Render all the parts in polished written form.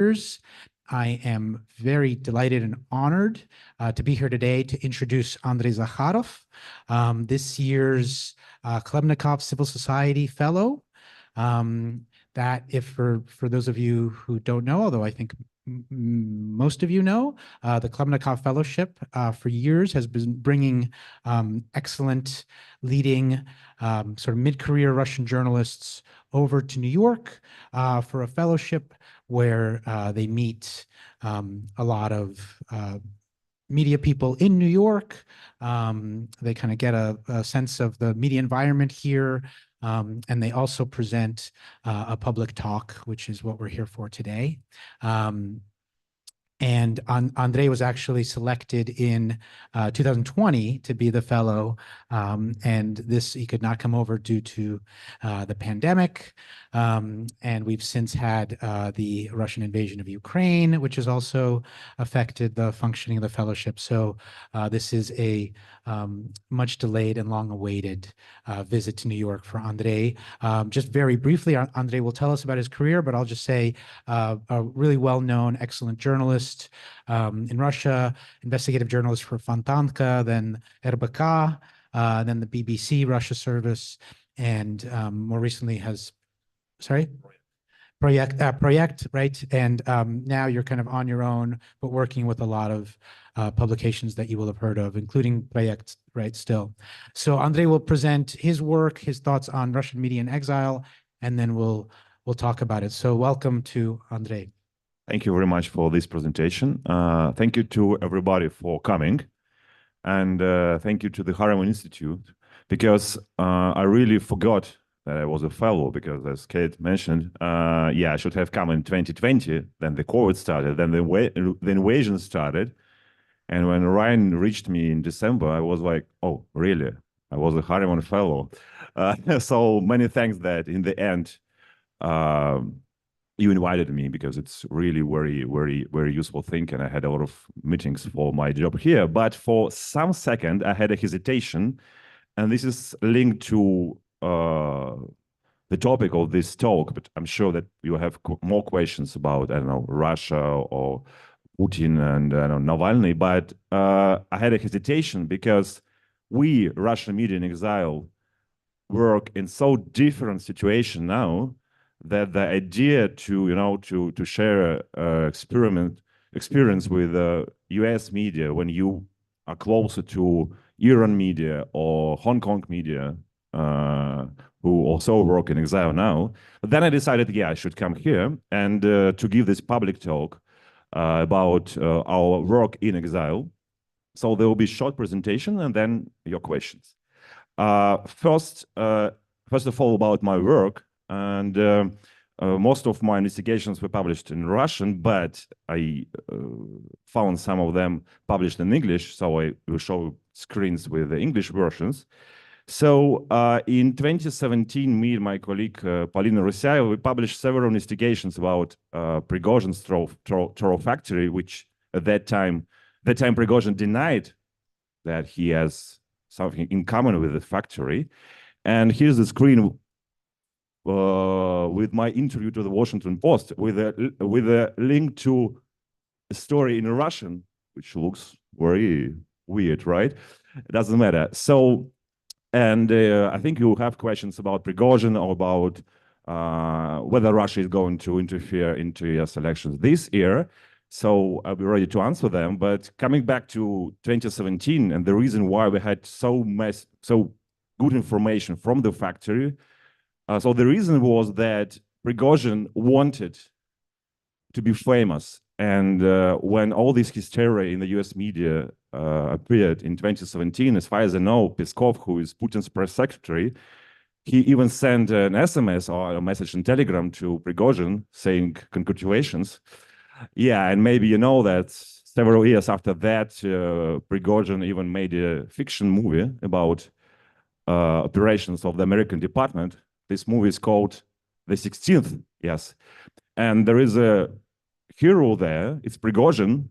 years. I am very delighted and honored to be here today to introduce Andrei Zakharov, this year's Klebnikov Civil Society Fellow. That, if for those of you who don't know, although I think most of you know, the Klebnikov Fellowship for years has been bringing excellent, leading sort of mid-career Russian journalists over to New York for a fellowship where they meet a lot of media people in New York. They kind of get a sense of the media environment here. And they also present a public talk, which is what we're here for today. And Andrei was actually selected in 2020 to be the fellow, and he could not come over due to the pandemic. And we've since had the Russian invasion of Ukraine, which has also affected the functioning of the fellowship. So this is a much delayed and long-awaited visit to New York for Andrei. Just very briefly, Andrei will tell us about his career, but I'll just say a really well-known, excellent journalist in Russia, investigative journalist for Fontanka, then RBK, then the BBC Russia service, and more recently has, Project, right? And now you're kind of on your own, but working with a lot of publications that you will have heard of, including Project, right, still. So Andrei will present his work, his thoughts on Russian media in exile, and then we'll talk about it. So welcome to Andrei. Thank you very much for this presentation. Thank you to everybody for coming. And thank you to the Harriman Institute, because I really forgot that I was a fellow, because as Kate mentioned, I should have come in 2020, then the COVID started, then the invasion started. And when Ryan reached me in December, I was like, oh, really? I was a Harriman fellow. So many thanks that in the end, you invited me, because it's really very, very, very useful thing. And I had a lot of meetings for my job here. But for some second, I had a hesitation. And this is linked to the topic of this talk. But I'm sure that you have more questions about, I don't know, Russia or Putin and Navalny. But I had a hesitation because we, Russian media in exile, work in so different situation now, that the idea to share experience with US media when you are closer to Iran media or Hong Kong media, who also work in exile now, but then I decided, I should come here and to give this public talk about our work in exile. So there will be a short presentation and then your questions. First of all, about my work. And most of my investigations were published in Russian, but I found some of them published in English, so I will show screens with the English versions. So in 2017, me and my colleague Polina Rusyeva, we published several investigations about Prigozhin's Toro factory, which at that time Prigozhin denied that he has something in common with the factory. And here's the screen with my interview to the Washington Post with a link to a story in Russian, which looks very weird, right? It doesn't matter. So, and I think you have questions about Prigozhin or about whether Russia is going to interfere into US elections this year. So I'll be ready to answer them. But coming back to 2017 and the reason why we had so good information from the factory. So the reason was that Prigozhin wanted to be famous. And when all this hysteria in the US media appeared in 2017, as far as I know, Peskov, who is Putin's press secretary, he even sent an SMS or a message in Telegram to Prigozhin saying congratulations. Yeah, and maybe you know that several years after that, Prigozhin even made a fiction movie about operations of the American department. This movie is called The 16th, yes. And there is a hero there, it's Prigozhin,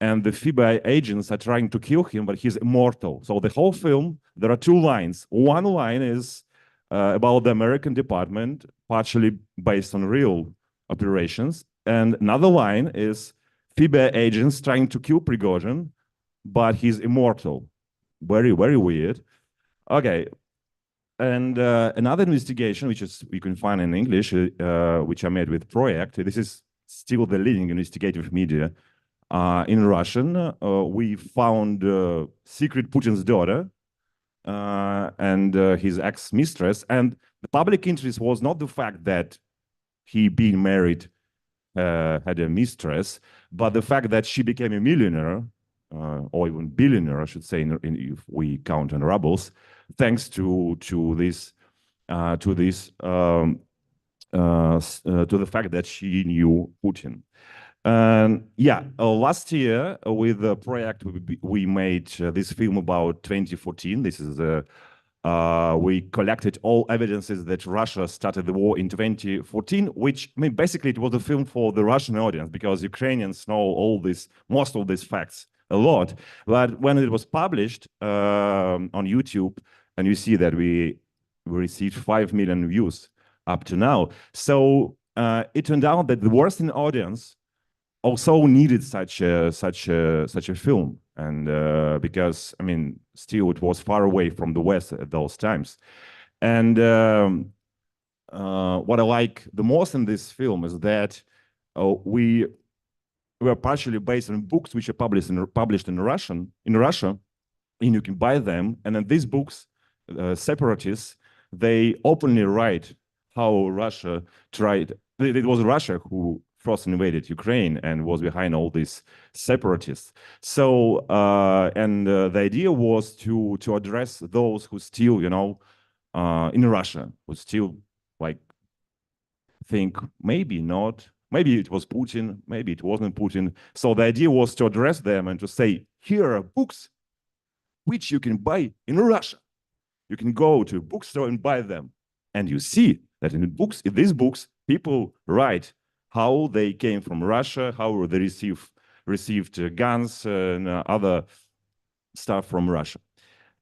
and the FBI agents are trying to kill him, but he's immortal. So the whole film, there are two lines. One line is about the American department, partially based on real operations. And another line is FIBA agents trying to kill Prigozhin, but he's immortal. Very, very weird. Okay. And another investigation, which is you can find in English, which I made with Project. This is still the leading investigative media in Russian. We found secret Putin's daughter and his ex-mistress. And the public interest was not the fact that he being married had a mistress, but the fact that she became a millionaire, or even billionaire, I should say, if we count in rubles, thanks to this to the fact that she knew Putin. And yeah, last year with the project we made this film about 2014. This is we collected all evidences that Russia started the war in 2014, which I mean basically it was a film for the Russian audience because Ukrainians know most of these facts a lot. But when it was published on YouTube, and you see that we received 5 million views up to now, so it turned out that the Western audience also needed such a film, and because I mean still it was far away from the West at those times. And what I like the most in this film is that we were partially based on books which are published in Russia, and you can buy them. And in these books, separatists, they openly write how Russia tried. It was Russia who first invaded Ukraine and was behind all these separatists. So, the idea was to address those who still, in Russia, who still like think maybe not, maybe it was Putin, maybe it wasn't Putin. So the idea was to address them and to say, here are books which you can buy in Russia. You can go to a bookstore and buy them. And you see that in these books, people write how they came from Russia, how they received guns and other stuff from Russia.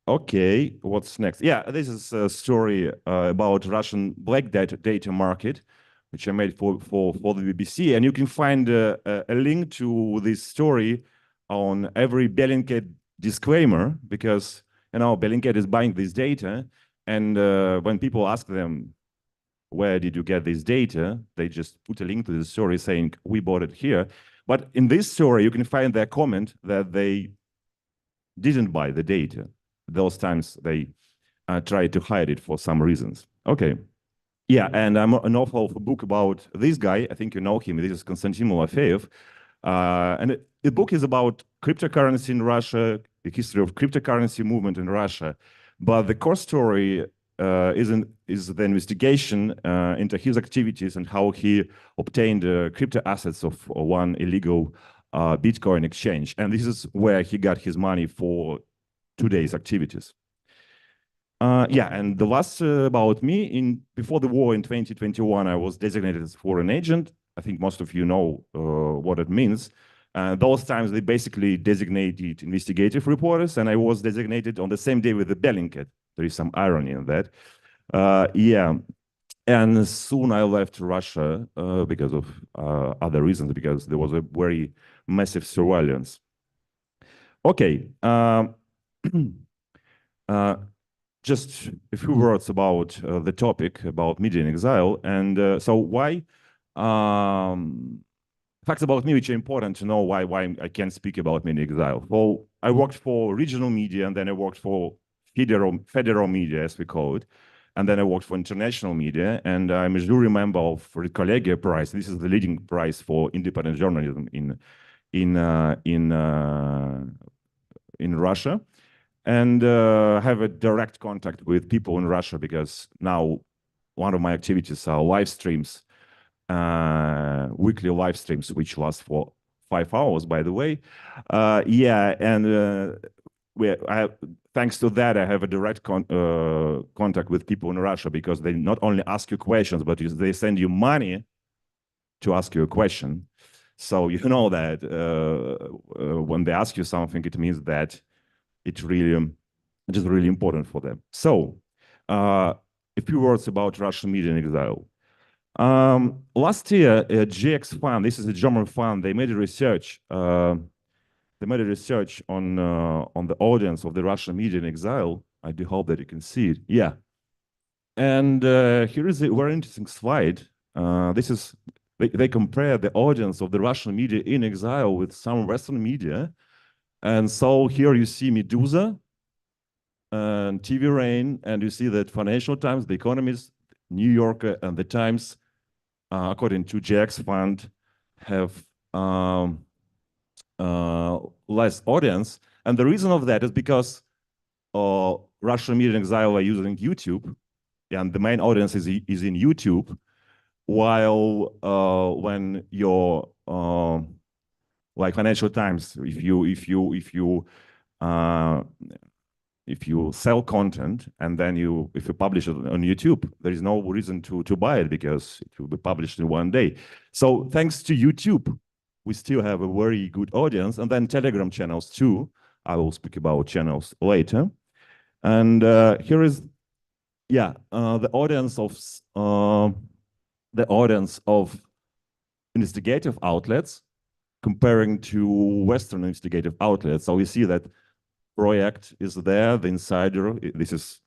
Okay, what's next? Yeah, this is a story about Russian black data market, which I made for the BBC. And you can find a link to this story on every Bellingcat disclaimer, because Bellingcat is buying this data, and when people ask them, where did you get this data? They just put a link to the story saying, we bought it here. But in this story, you can find their comment that they didn't buy the data. Those times they tried to hide it for some reasons. Okay. Yeah, and I'm an author of a book about this guy. I think you know him. This is Konstantin Malafeyev. And the book is about cryptocurrency in Russia, the history of cryptocurrency movement in Russia. But the core story is the investigation into his activities and how he obtained crypto assets of one illegal Bitcoin exchange. And this is where he got his money for today's activities. Yeah, and the last about me, before the war in 2021, I was designated as foreign agent. I think most of you know what it means. Those times they basically designated investigative reporters, and I was designated on the same day with the Bellingcat. There is some irony in that. Yeah, and soon I left Russia because of other reasons, because there was a very massive surveillance. Okay. Just a few words about the topic about media in exile. And so why facts about me which are important to know why I can't speak about media in exile. Well, I worked for regional media, and then I worked for federal media, as we call it, and then I worked for international media, and I'm a jury member of the Collegia Prize. This is the leading prize for independent journalism in Russia. And have a direct contact with people in Russia, because now one of my activities are live streams, weekly live streams, which last for 5 hours, by the way. Yeah, and thanks to that, I have a direct contact with people in Russia, because they not only ask you questions, but they send you money to ask you a question. So you know that when they ask you something, it means that it is really important for them. So, a few words about Russian media in exile. Last year, GX Fund, this is a German fund, they made a research. They made a research on the audience of the Russian media in exile. I do hope that you can see it. Yeah. And here is a very interesting slide. This is they compare the audience of the Russian media in exile with some Western media. And so here you see Medusa and TV Rain, and you see that Financial Times, The Economist, New Yorker, and The Times, according to GX Fund, have less audience. And the reason of that is because Russian media in exile are using YouTube, and the main audience is in YouTube, while when your like Financial Times, if you sell content and then if you publish it on YouTube, there is no reason to buy it because it will be published in one day. So thanks to YouTube, we still have a very good audience, and then Telegram channels too. I will speak about channels later. And here is, yeah, the audience of investigative outlets comparing to Western investigative outlets. So we see that Project is there, The Insider. This is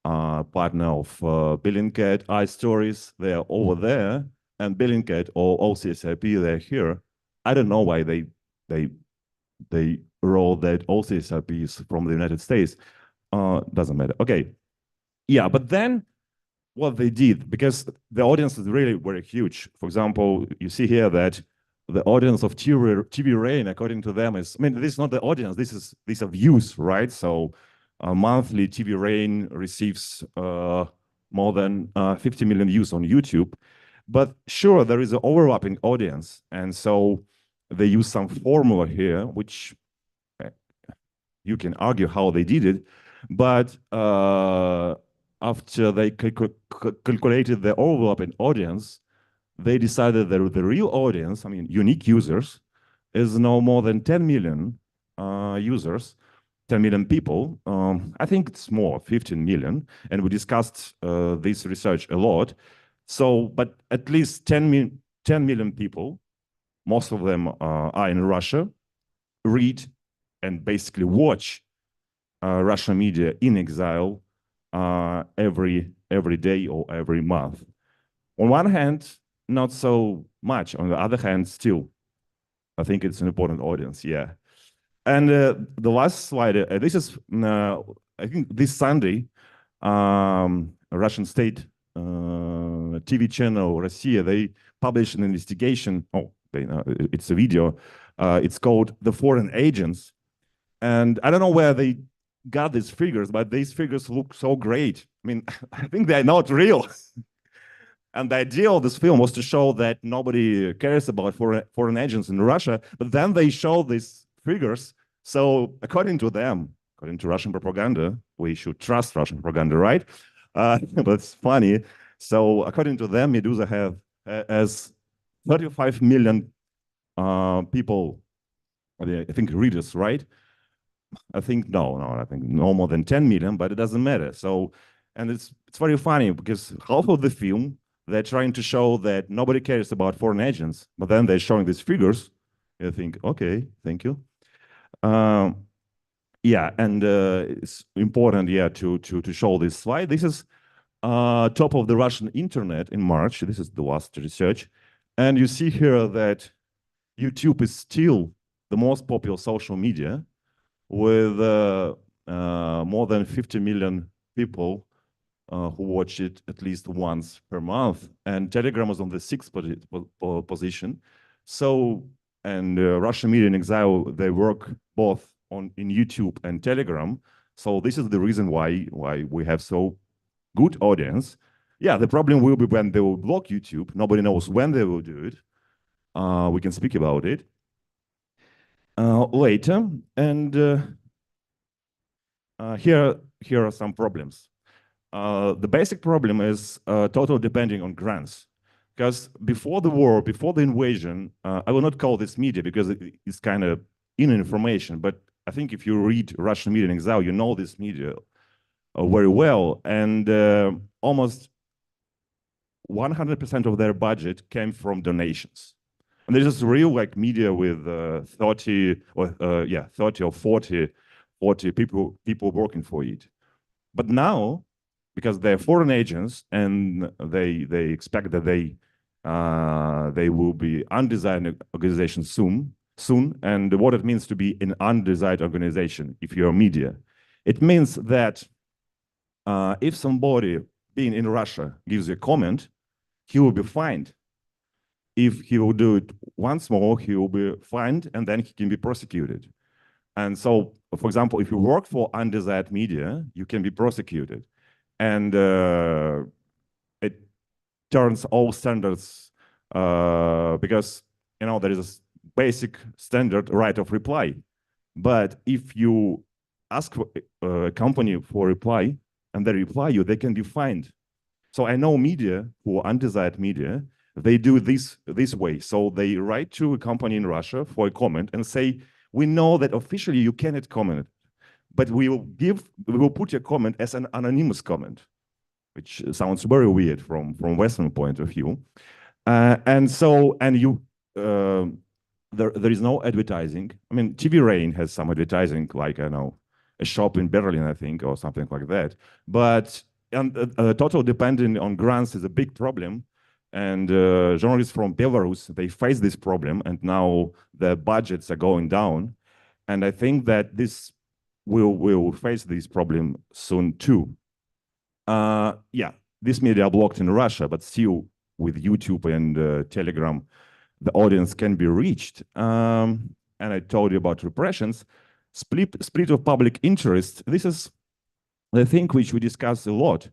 partner of Bellingcat, iStories. They are over there, and Bellingcat or OCSIP, they're here. I don't know why they wrote that OCSIP is from the United States. Doesn't matter. Okay. Yeah, but then what they did, because the audience is really very huge. For example, you see here that the audience of TV Rain, according to them, is, I mean, this is not the audience, these are views, right? So monthly TV Rain receives more than 50 million views on YouTube. But sure, there is an overlapping audience. And so they use some formula here, which you can argue how they did it. But after they calculated the overlapping audience, they decided that the real audience, I mean, unique users, is no more than 10 million users, 10 million people. I think it's more, 15 million. And we discussed this research a lot. So, but at least 10 million people, most of them are in Russia, read and basically watch Russian media in exile every day or every month. On one hand, not so much. On the other hand, still, I think it's an important audience, yeah. And the last slide, this is, I think this Sunday, a Russian state TV channel, Russia, they published an investigation. Oh, it's a video. It's called The Foreign Agents. And I don't know where they got these figures, but these figures look so great. I mean, I think they're not real. And the idea of this film was to show that nobody cares about foreign agents in Russia, but then they show these figures. So according to them, according to Russian propaganda, we should trust Russian propaganda, right? But it's funny. So according to them, Medusa has 35 million people, I think readers, right? I think I think no more than 10 million, but it doesn't matter. So, and it's very funny because half of the film, they're trying to show that nobody cares about foreign agents, but then they're showing these figures. You think, okay, thank you. Yeah, and it's important, yeah, to show this slide. This is top of the Russian internet in March. This is the last research, and you see here that YouTube is still the most popular social media, with more than 50 million people who watch it at least once per month. And Telegram is on the sixth position. So, and Russian media in exile, they work both in YouTube and Telegram. So this is the reason why we have so good audience. Yeah, the problem will be when they will block YouTube. Nobody knows when they will do it. We can speak about it later. And here are some problems. The basic problem is total depending on grants. Because before the war, before the invasion, I will not call this media because it's kind of in information, but I think if you read Russian media in exile, you know this media very well. And almost 100% of their budget came from donations. And there's this real like media with 30 or 40 people working for it. But now, because they're foreign agents and they expect that they will be undesired organization soon, and what it means to be an undesired organization if you're media. It means that if somebody being in Russia gives you a comment, he will be fined. If he will do it once more, he will be fined and then he can be prosecuted. And so, for example, if you work for undesired media, you can be prosecuted. And it turns all standards because, you know, there is a basic standard right of reply. But if you ask a company for reply and they reply you, they can be fined. So I know media who are undesired media, they do this way. So they write to a company in Russia for a comment and say, we know that officially you cannot comment, but we will put your comment as an anonymous comment, which sounds very weird from Western point of view. There is no advertising. I mean, TV Rain has some advertising, like, I know, a shop in Berlin, I think, or something like that. But total dependence on grants is a big problem. And journalists from Belarus, they face this problem, and now the budgets are going down. And I think that this will face this problem soon too. This media are blocked in Russia, but still with YouTube and Telegram, the audience can be reached. And I told you about repressions. Split of public interest. This is the thing which we discuss a lot.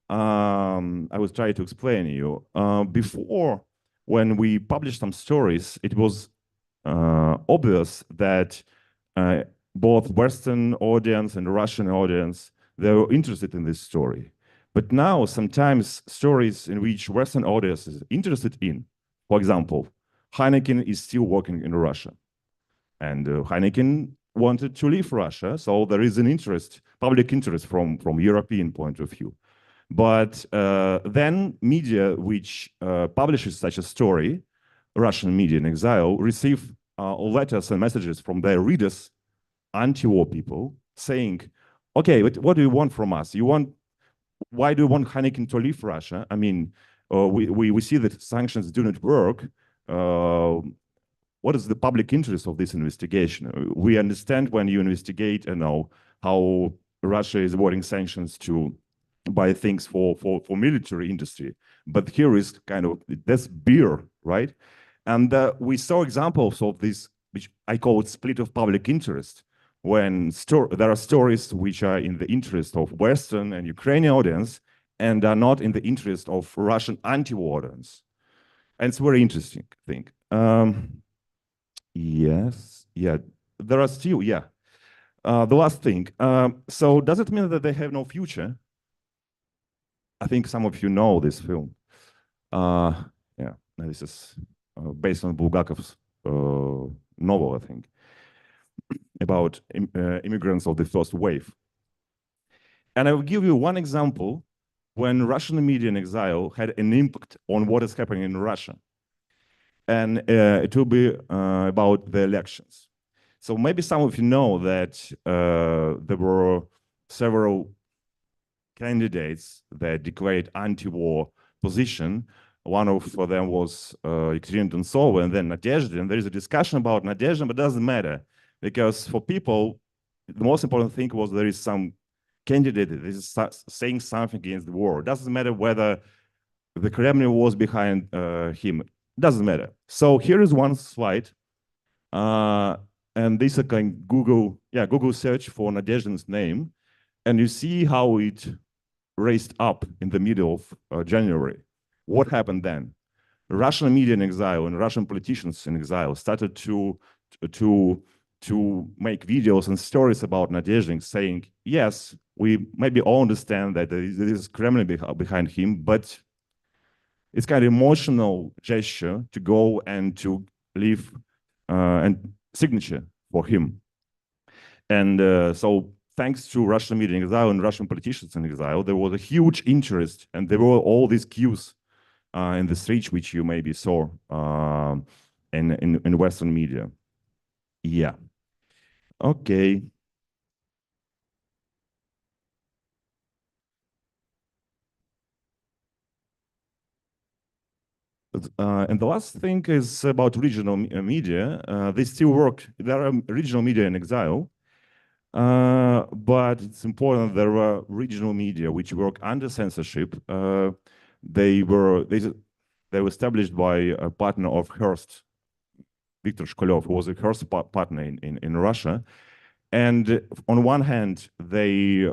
I was trying to explain to you. Before, when we published some stories, it was obvious that both Western audience and Russian audience, they were interested in this story. But now, sometimes stories in which Western audience is interested in, for example, Heineken is still working in Russia. And Heineken wanted to leave Russia, so there is an interest, public interest from European point of view. But then media which publishes such a story, Russian media in exile, receive letters and messages from their readers, anti-war people, saying, okay, but what do you want from us? Why do you want Heineken to leave Russia? I mean, we see that sanctions do not work. What is the public interest of this investigation? We understand when you investigate and know how Russia is avoiding sanctions to buy things for military industry. But here is kind of, that's beer, right? And we saw examples of this, which I call it split of public interest, when there are stories which are in the interest of Western and Ukrainian audience and are not in the interest of Russian anti-war audience. And it's a very interesting thing. Yes, yeah, there are still, yeah. The last thing, so does it mean that they have no future? I think some of you know this film. Yeah, this is based on Bulgakov's novel, I think, about immigrants of the first wave. And I will give you one example when Russian media in exile had an impact on what is happening in Russia. And it will be about the elections. So maybe some of you know that there were several candidates that declared anti-war position. One of them was Ekaterina Dontsova and then Nadezhda. And there is a discussion about Nadezhda, but it doesn't matter. Because for people, the most important thing was there is some candidate that is saying something against the war. It doesn't matter whether the Kremlin was behind him. It doesn't matter. So here is one slide. And this can Google search for Nadezhda's name. And you see how it raised up in the middle of January. What happened then? Russian media in exile and Russian politicians in exile started to make videos and stories about Nadezhda, saying, yes, we maybe all understand that there is Kremlin behind him, but it's kind of emotional gesture to go and to leave and signature for him. And so thanks to Russian media in exile and Russian politicians in exile, there was a huge interest and there were all these queues in the streets, which you maybe saw in Western media. Yeah. Okay. And the last thing is about regional media. They still work. There are regional media in exile, but it's important there are regional media which work under censorship. They were established by a partner of Hearst, Viktor Shkolov, who was a Hearst partner in Russia. And on one hand, they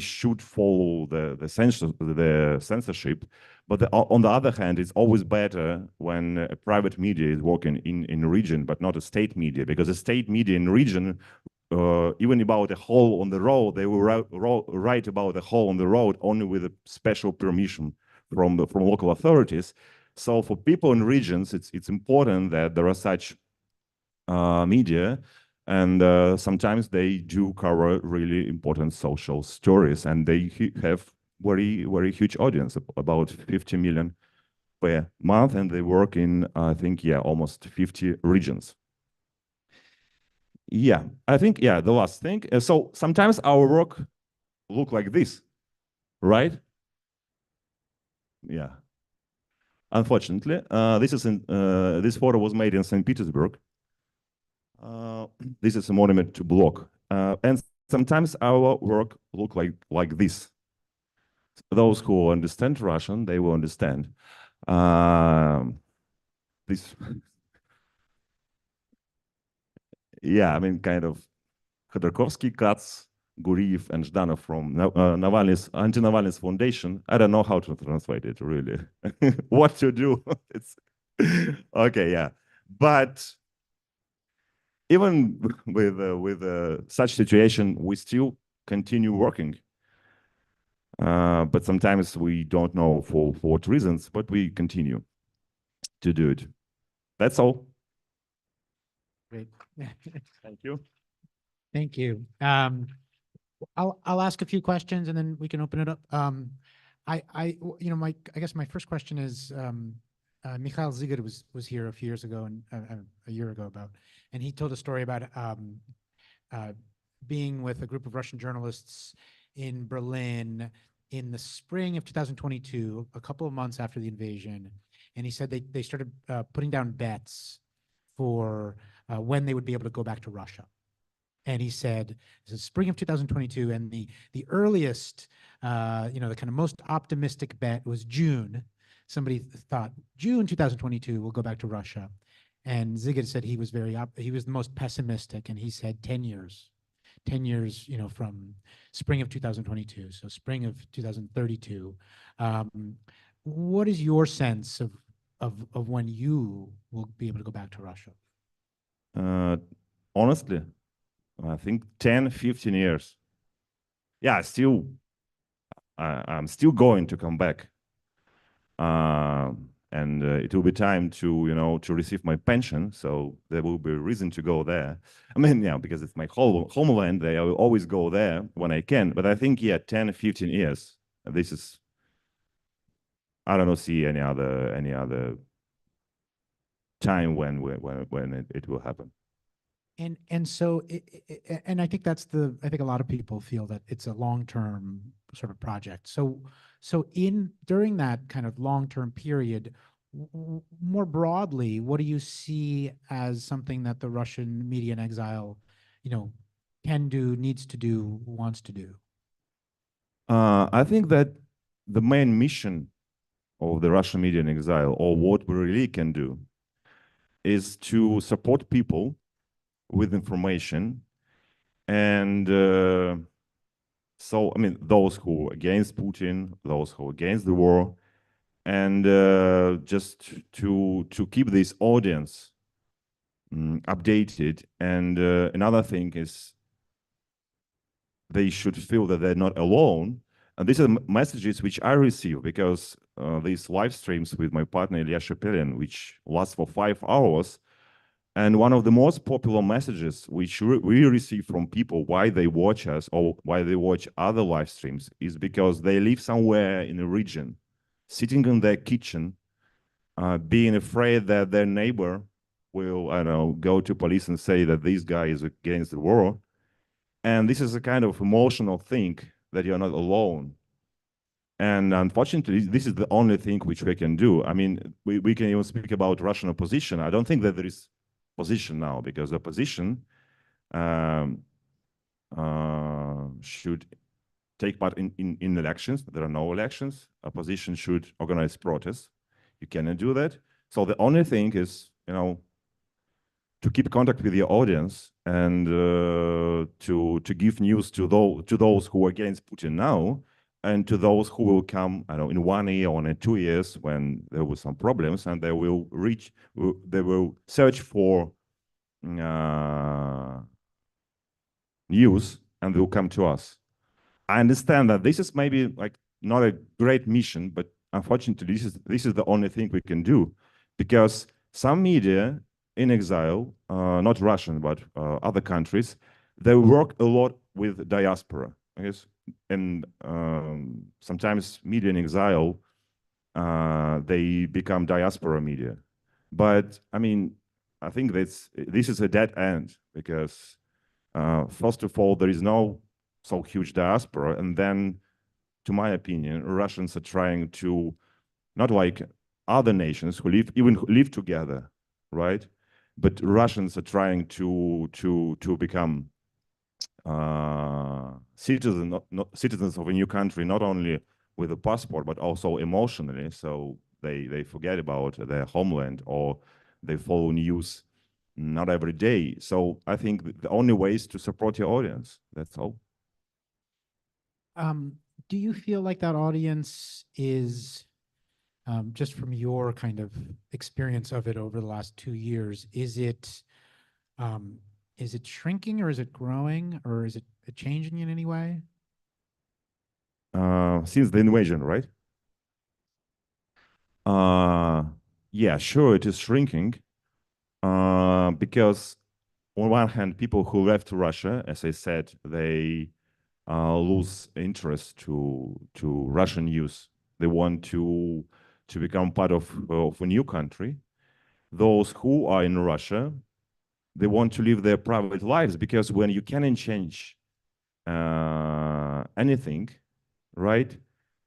should follow the censorship, but on the other hand, it's always better when a private media is working in a region, but not a state media, because a state media in region, even about a hole on the road, they will write about a hole on the road only with a special permission from local authorities. So for people in regions, it's important that there are such media. And sometimes they do cover really important social stories, and they have very, very huge audience, about 50 million per month, and they work in, I think, yeah, almost 50 regions. Yeah, I think, yeah, the last thing. So sometimes our work look like this, right? Yeah. Unfortunately, this photo was made in St. Petersburg. This is a monument to Block. And sometimes our work look like this. Those who understand Russian, they will understand. This, yeah, I mean, kind of Khodorkovsky cuts, Guriev and Zhdanov from Navalny's Anti-Navalny's Foundation. I don't know how to translate it, really. What to do? It's okay, yeah. But even with such situation, we still continue working. But sometimes we don't know for what reasons, but we continue to do it. That's all. Great. Thank you. Thank you. I'll ask a few questions and then we can open it up. I guess my first question is, Mikhail Zigar was here a few years ago and a year ago and he told a story about being with a group of Russian journalists in Berlin in the spring of 2022, a couple of months after the invasion. And he said they started putting down bets for when they would be able to go back to Russia. And he said, this is spring of 2022, and the earliest, the kind of most optimistic bet was June. Somebody thought June 2022 we'll go back to Russia, and Zigar said he was he was the most pessimistic, and he said 10 years, 10 years, from spring of 2022, so spring of 2032. What is your sense of when you will be able to go back to Russia? Honestly, I think 10, 15 years. Yeah, I'm still going to come back. And it will be time to receive my pension. So there will be a reason to go there. I mean, yeah, because it's my homeland. I will always go there when I can. But I think, yeah, 10, 15 years. This is, I don't see any other time when it will happen. And so, and I think I think a lot of people feel that it's a long-term sort of project. So during that kind of long-term period, more broadly, what do you see as something that the Russian media in exile, can do, needs to do, wants to do? I think that the main mission of the Russian media in exile, or what we really can do, is to support people with information. And so, I mean, those who are against Putin, those who are against the war, and just to keep this audience updated. And another thing is they should feel that they're not alone. And these are messages which I receive, because these live streams with my partner Ilya Shepelin, which last for 5 hours, and one of the most popular messages which we receive from people, why they watch us or why they watch other live streams, is because they live somewhere in a region, sitting in their kitchen being afraid that their neighbor will, I don't know, go to police and say that this guy is against the war. And this is a kind of emotional thing that you're not alone. And unfortunately, this is the only thing which we can do. I mean, we can even speak about Russian opposition. I don't think that there is opposition now, because opposition um, should take part in elections. There are no elections. Opposition should organize protests. You cannot do that. So the only thing is, to keep contact with your audience and to give news to those who are against Putin now, and to those who will come, I don't know, in 1 year or in 2 years when there were some problems, and they will search for news, and they will come to us. I understand that this is maybe like not a great mission, but unfortunately, this is the only thing we can do, because some media in exile, not Russian, but other countries, they work a lot with diaspora. I guess, and sometimes media in exile, they become diaspora media. But I mean, I think this is a dead end, because first of all, there is no so huge diaspora, and then, to my opinion, Russians are trying to, not like other nations who live together, right? But Russians are trying to become citizens of a new country, not only with a passport but also emotionally. So they forget about their homeland, or they follow news not every day. So I think the only way is to support your audience. That's all. Do you feel like that audience is, just from your kind of experience of it over the last 2 years, is it shrinking, or is it growing, or is it changing in any way? Since the invasion, right? Yeah, sure, it is shrinking. Because on one hand, people who left Russia, as I said, they lose interest to Russian news. They want to become part of a new country. Those who are in Russia, they want to live their private lives, because when you cannot change anything, right?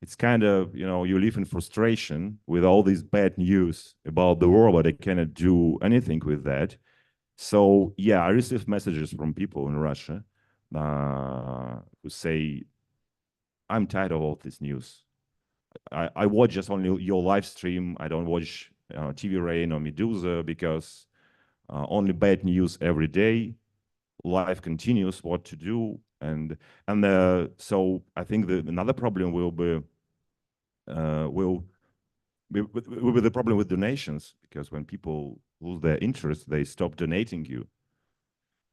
It's kind of, you live in frustration with all this bad news about the world, but I cannot do anything with that. So yeah, I receive messages from people in Russia who say, I'm tired of all this news. I watch just only your live stream. I don't watch TV Rain or Medusa, because only bad news every day. Life continues. What to do? And so I think another problem will be the problem with donations, because when people lose their interest, they stop donating you.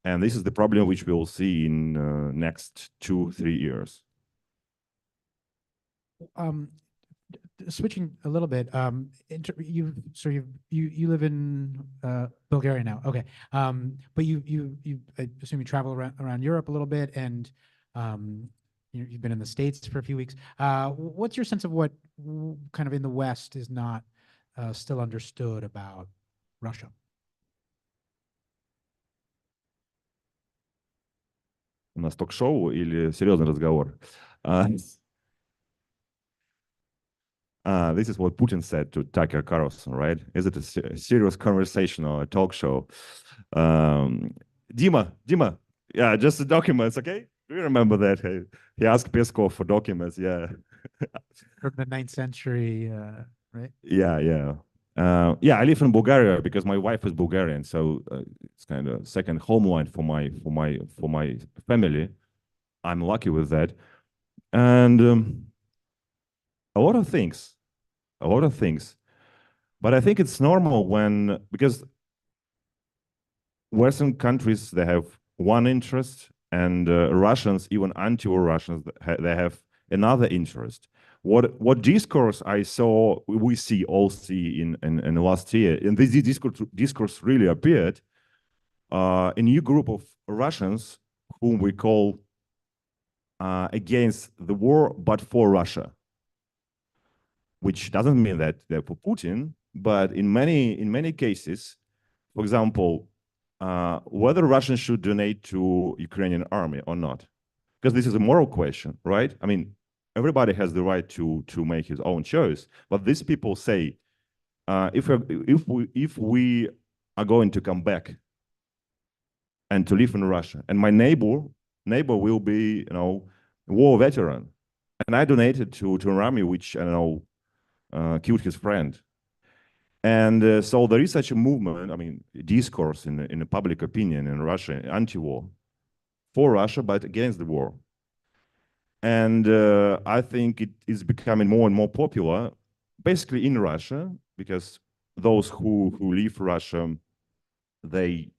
And this is the problem which we'll see in next 2-3 years. Switching a little bit, you live in Bulgaria now, okay? But you I assume you travel around Europe a little bit, and you've been in the States for a few weeks. What's your sense of what kind of in the West is not still understood about Russia? У нас ток-шоу или серьезный разговор? This is what Putin said to Tucker Carlson, right? Is it a serious conversation or a talk show? Dima, yeah, just the documents, okay? Do you remember that? He asked Peskov for documents, yeah. From the 9th century, right? Yeah. Yeah, I live in Bulgaria because my wife is Bulgarian, so it's kind of second homeland for my family. I'm lucky with that, and a lot of things, But I think it's normal because Western countries, they have one interest, and Russians, even anti-Russians, they have another interest. What discourse we all see in last year, and this discourse really appeared, a new group of Russians whom we call against the war but for Russia, which doesn't mean that they're for Putin, But in many cases, for example, whether Russians should donate to Ukrainian army or not, because this is a moral question, right? I mean, everybody has the right to make his own choice. But these people say, if we are going to come back and to live in Russia, and my neighbor will be, war veteran, and I donated to an army which, killed his friend. And so there is such a movement, I mean, discourse in the public opinion in Russia, anti-war, for Russia, but against the war. And I think it is becoming more and more popular, basically in Russia, because those who leave Russia, they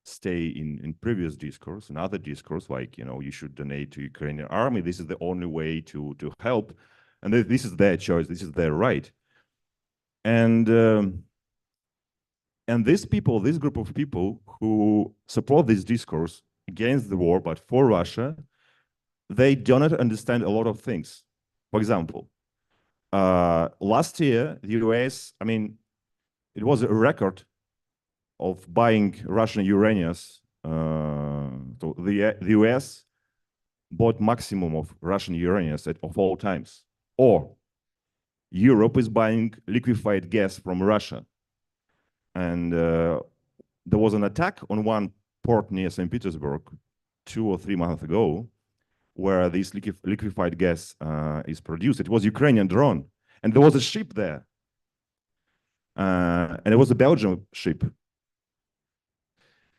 stay in previous discourse and other discourse, like, you should donate to Ukrainian army. This is the only way to help. And this is their choice. This is their right. And these people, this group of people who support this discourse against the war, but for Russia, they do not understand a lot of things. For example, last year, the US, I mean, it was a record of buying Russian uraniums. So the US bought maximum of Russian uraniums of all times. Or Europe is buying liquefied gas from Russia. And there was an attack on one port near St. Petersburg 2 or 3 months ago, where this liquefied gas is produced. It was Ukrainian drone, and there was a ship there, and it was a Belgian ship.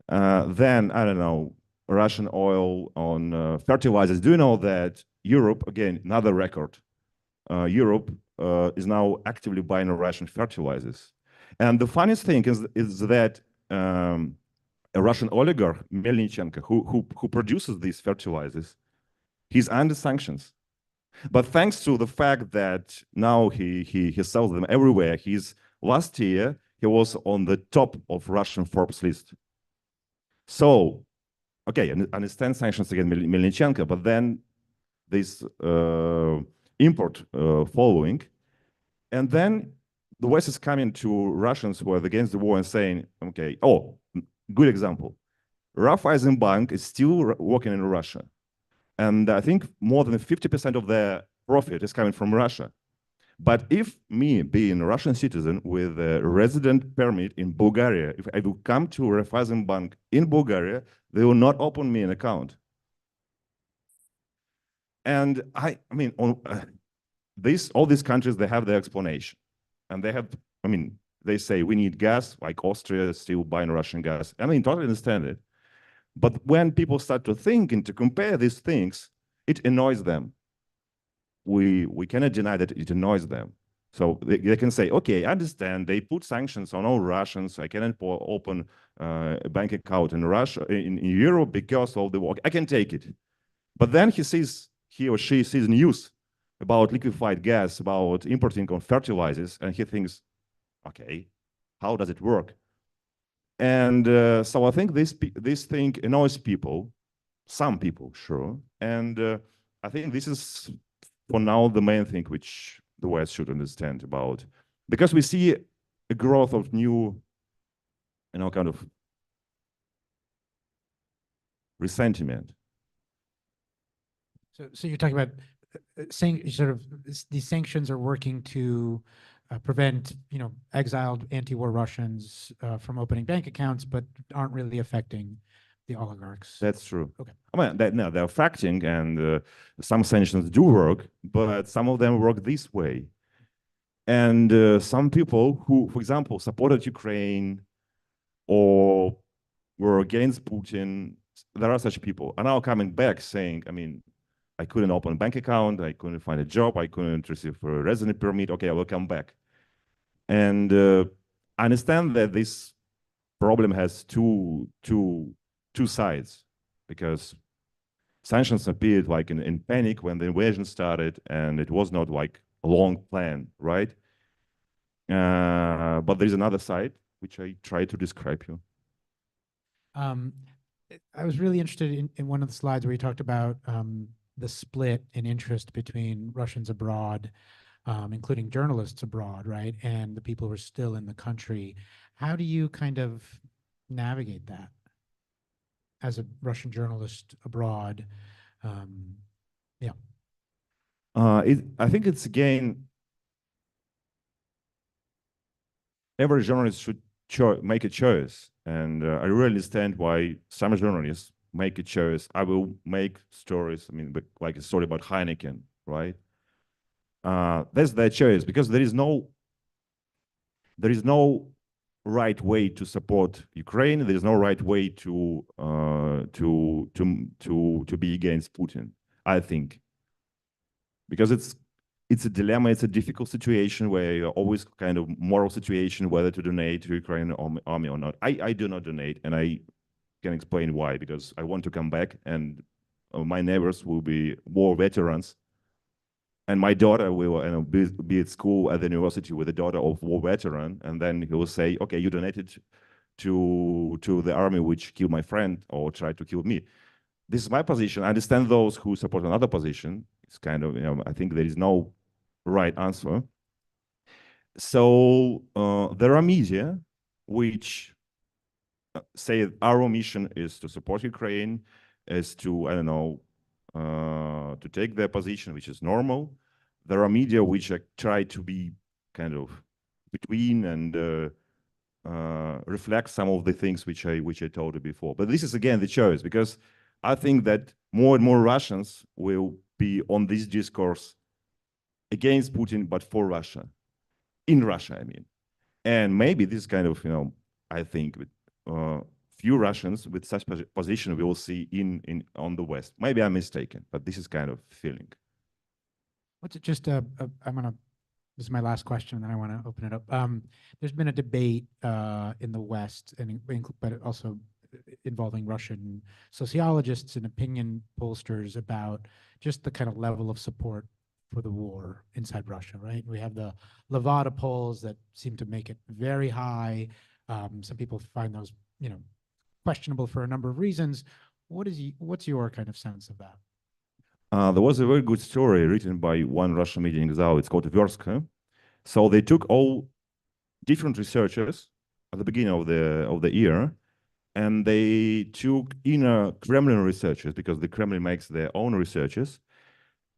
Then, I don't know, Russian oil on fertilizers. Do you know that Europe, again, another record, Europe is now actively buying Russian fertilizers. And the funniest thing is that a Russian oligarch, Melnichenko, who produces these fertilizers, he's under sanctions. But thanks to the fact that now he sells them everywhere, last year he was on the top of Russian Forbes list. So, okay, I understand sanctions against Melnichenko, but then this import following, and then the West is coming to Russians who are against the war and saying, okay, good example. Raiffeisen Bank is still working in Russia. And I think more than 50% of their profit is coming from Russia. But if me, being a Russian citizen with a resident permit in Bulgaria, if I will come to Raiffeisen Bank in Bulgaria, they will not open me an account. And I mean, all these countries, they have their explanation. And they say we need gas, like Austria is still buying Russian gas. I mean, totally understand it. But when people start to think and to compare these things, it annoys them. We cannot deny that it annoys them. So they can say, okay, I understand they put sanctions on all Russians. I cannot open a bank account in Russia, in Europe, because of the war. I can take it. But then he or she sees news about liquefied gas, about importing on fertilizers, and he thinks, okay, how does it work? And so I think this thing annoys people, some people, sure. And I think this is, for now, the main thing which the West should understand about, because we see a growth of new, kind of resentment. So you're talking about saying sort of these sanctions are working to prevent, exiled anti-war Russians from opening bank accounts, but aren't really affecting the oligarchs. That's true. Okay. I mean, they're affecting, and some sanctions do work, but some of them work this way. And some people who, for example, supported Ukraine or were against Putin, there are such people, are now coming back saying, I mean, I couldn't open a bank account, I couldn't find a job, I couldn't receive a resident permit, okay, I will come back. And I understand that this problem has two sides, because sanctions appeared like in panic when the invasion started, and it was not like a long plan, right? But there's another side which I try to describe you. I was really interested in one of the slides where you talked about the split in interest between Russians abroad including journalists abroad, right? And the people who are still in the country. How do you kind of navigate that as a Russian journalist abroad? Yeah. I think it's again, every journalist should make a choice, and I really understand why some journalists make a choice. I will make stories. I mean, like a story about Heineken, right? That's their choice because there is no right way to support Ukraine. There is no right way to be against Putin. I think because it's a dilemma. It's a difficult situation where you're always kind of moral situation whether to donate to Ukrainian army or not. I do not donate, and I can explain why. Because I want to come back, and my neighbors will be war veterans, and my daughter will be at school at the university with a daughter of war veteran, and then he will say, okay, you donated to the army which killed my friend or tried to kill me. This is my position. I understand those who support another position. It's kind of, I think there is no right answer. So there are media which say our mission is to support Ukraine, is to, I don't know, to take their position, which is normal. There are media which try to be kind of between and reflect some of the things which I told you before. But this is again the choice, because I think that more and more Russians will be on this discourse against Putin, but for Russia, in Russia, I mean. And maybe this kind of, I think few Russians with such position we will see on the West. Maybe I'm mistaken, but this is kind of feeling. What's it just I'm gonna this is my last question, and then I want to open it up. There's been a debate in the West, but also involving Russian sociologists and opinion pollsters about just the kind of level of support for the war inside Russia, right? We have the Levada polls that seem to make it very high. Some people find those, questionable for a number of reasons. What's your kind of sense of that? There was a very good story written by one Russian media in Exile. It's called Verska. So they took all different researchers at the beginning of the year, and they took inner Kremlin researchers, because the Kremlin makes their own researchers.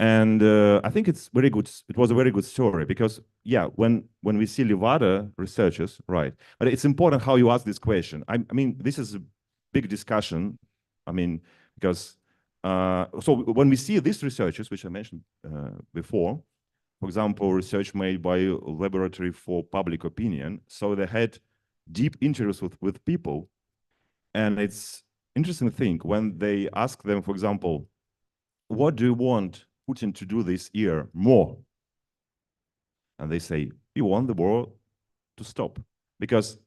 And I think it's very good. It was a very good story because, yeah, when we see Levada researchers, right? But it's important how you ask this question. I mean, this is a big discussion. I mean, because so when we see these researchers, which I mentioned before, for example, research made by Laboratory for Public Opinion, so they had deep interviews with people, and it's interesting to think when they ask them, for example, what do you want Putin to do this year more? And they say, we want the war to stop, because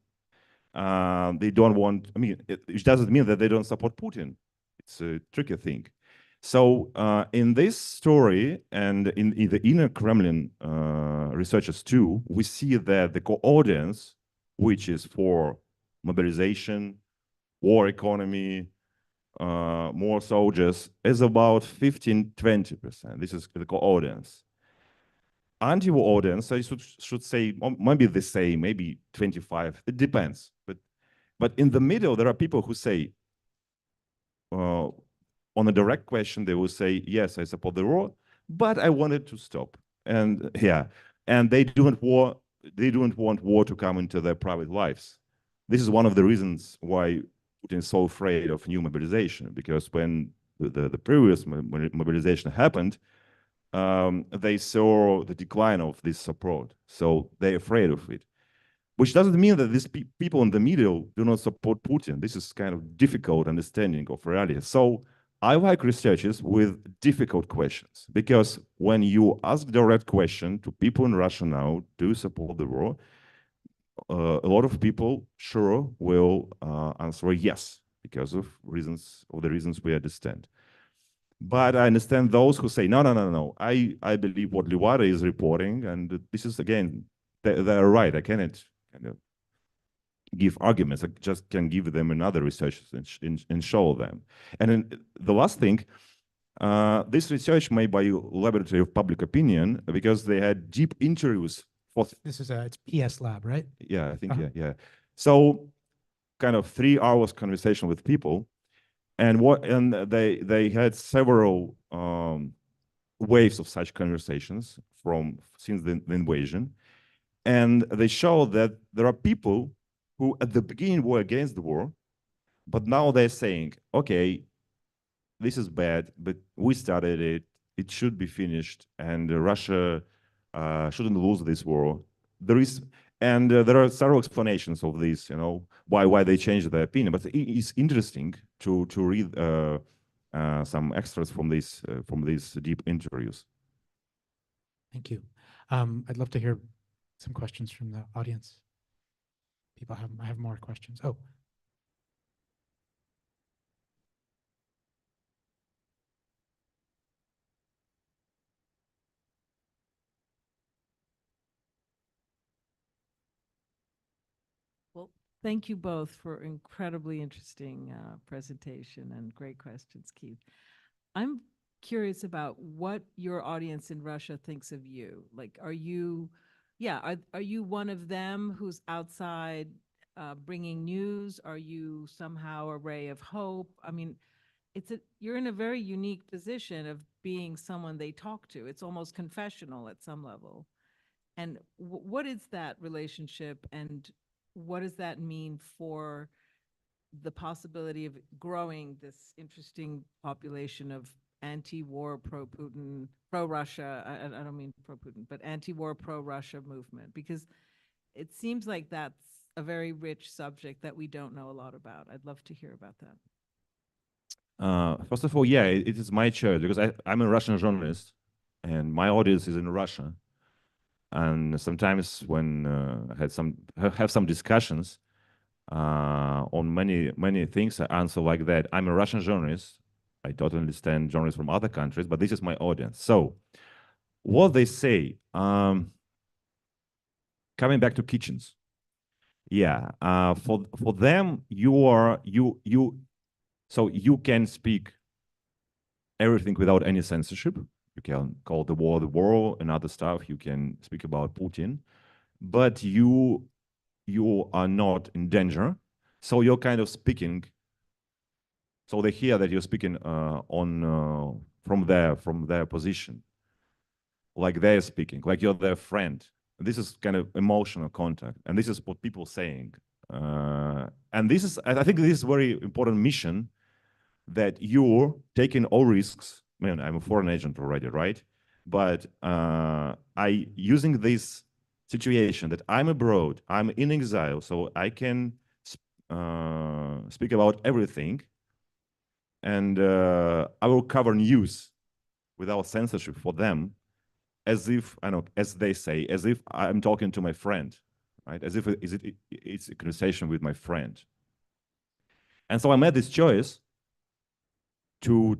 they don't want, I mean, it doesn't mean that they don't support Putin. It's a tricky thing. So in this story and in the inner Kremlin researchers too, we see that the core audience, which is for mobilization, war economy, more soldiers, is about 15-20%. This is the core audience. Anti-war audience, I should say, maybe the same, maybe 25. It depends. But in the middle, there are people who say, on a direct question, they will say, yes, I support the war, but I want it to stop. And yeah, and they don't want war to come into their private lives. This is one of the reasons why Putin is so afraid of new mobilization, because when the previous mobilization happened, they saw the decline of this support. So they're afraid of it, which doesn't mean that these people in the middle do not support Putin. This is kind of difficult understanding of reality. So I like researchers with difficult questions, because when you ask direct question to people in Russia now, do you support the war? A lot of people sure will answer yes, because of the reasons we understand. But I understand those who say, no, no, no, no. I believe what Levada is reporting, and this is, again, they're right. I cannot kind of give arguments. I just can give them another research and show them. And then the last thing, This research made by Laboratory of Public Opinion because they had deep interviews for. This is it's PS Lab, right? Yeah, I think yeah. So kind of 3 hours conversation with people, and they had several waves of such conversations since the invasion, and they showed that there are people who at the beginning were against the war, but now they're saying, okay, this is bad, but we started it. It should be finished, and Russia shouldn't lose this war. There are several explanations of this. Why they changed their opinion. But it's interesting to read some extras from these deep interviews. Thank you. I'd love to hear some questions from the audience. I have more questions. Oh. Well, thank you both for incredibly interesting presentation and great questions, Keith. I'm curious about what your audience in Russia thinks of you. Like, are you one of them who's outside bringing news? Are you somehow a ray of hope? I mean, you're in a very unique position of being someone they talk to. It's almost confessional at some level. And what is that relationship, and what does that mean for the possibility of growing this interesting population of anti-war, pro-Putin, pro-Russia, I don't mean pro-Putin, but anti-war, pro-Russia movement? Because it seems like that's a very rich subject that we don't know a lot about. I'd love to hear about that. First of all, yeah, it is my choice because I'm a Russian journalist and my audience is in Russia. And sometimes when I have some discussions on many things, I answer like that. I'm a Russian journalist. I totally understand journalists from other countries, but this is my audience. So what they say, coming back to kitchens, yeah, for them so you can speak everything without any censorship. You can call the war and other stuff. You can speak about Putin, but you are not in danger. So you're kind of speaking. So they hear that you're speaking from their position, like they're speaking, like you're their friend. This is kind of emotional contact, and this is what people saying. And I think this is a very important mission, that you're taking all risks. Man, I'm a foreign agent already, right? But I using this situation that I'm abroad, I'm in exile, so I can speak about everything, and I will cover news without censorship for them, as if as they say, as if I'm talking to my friend, right? As if it's a conversation with my friend. And so I made this choice to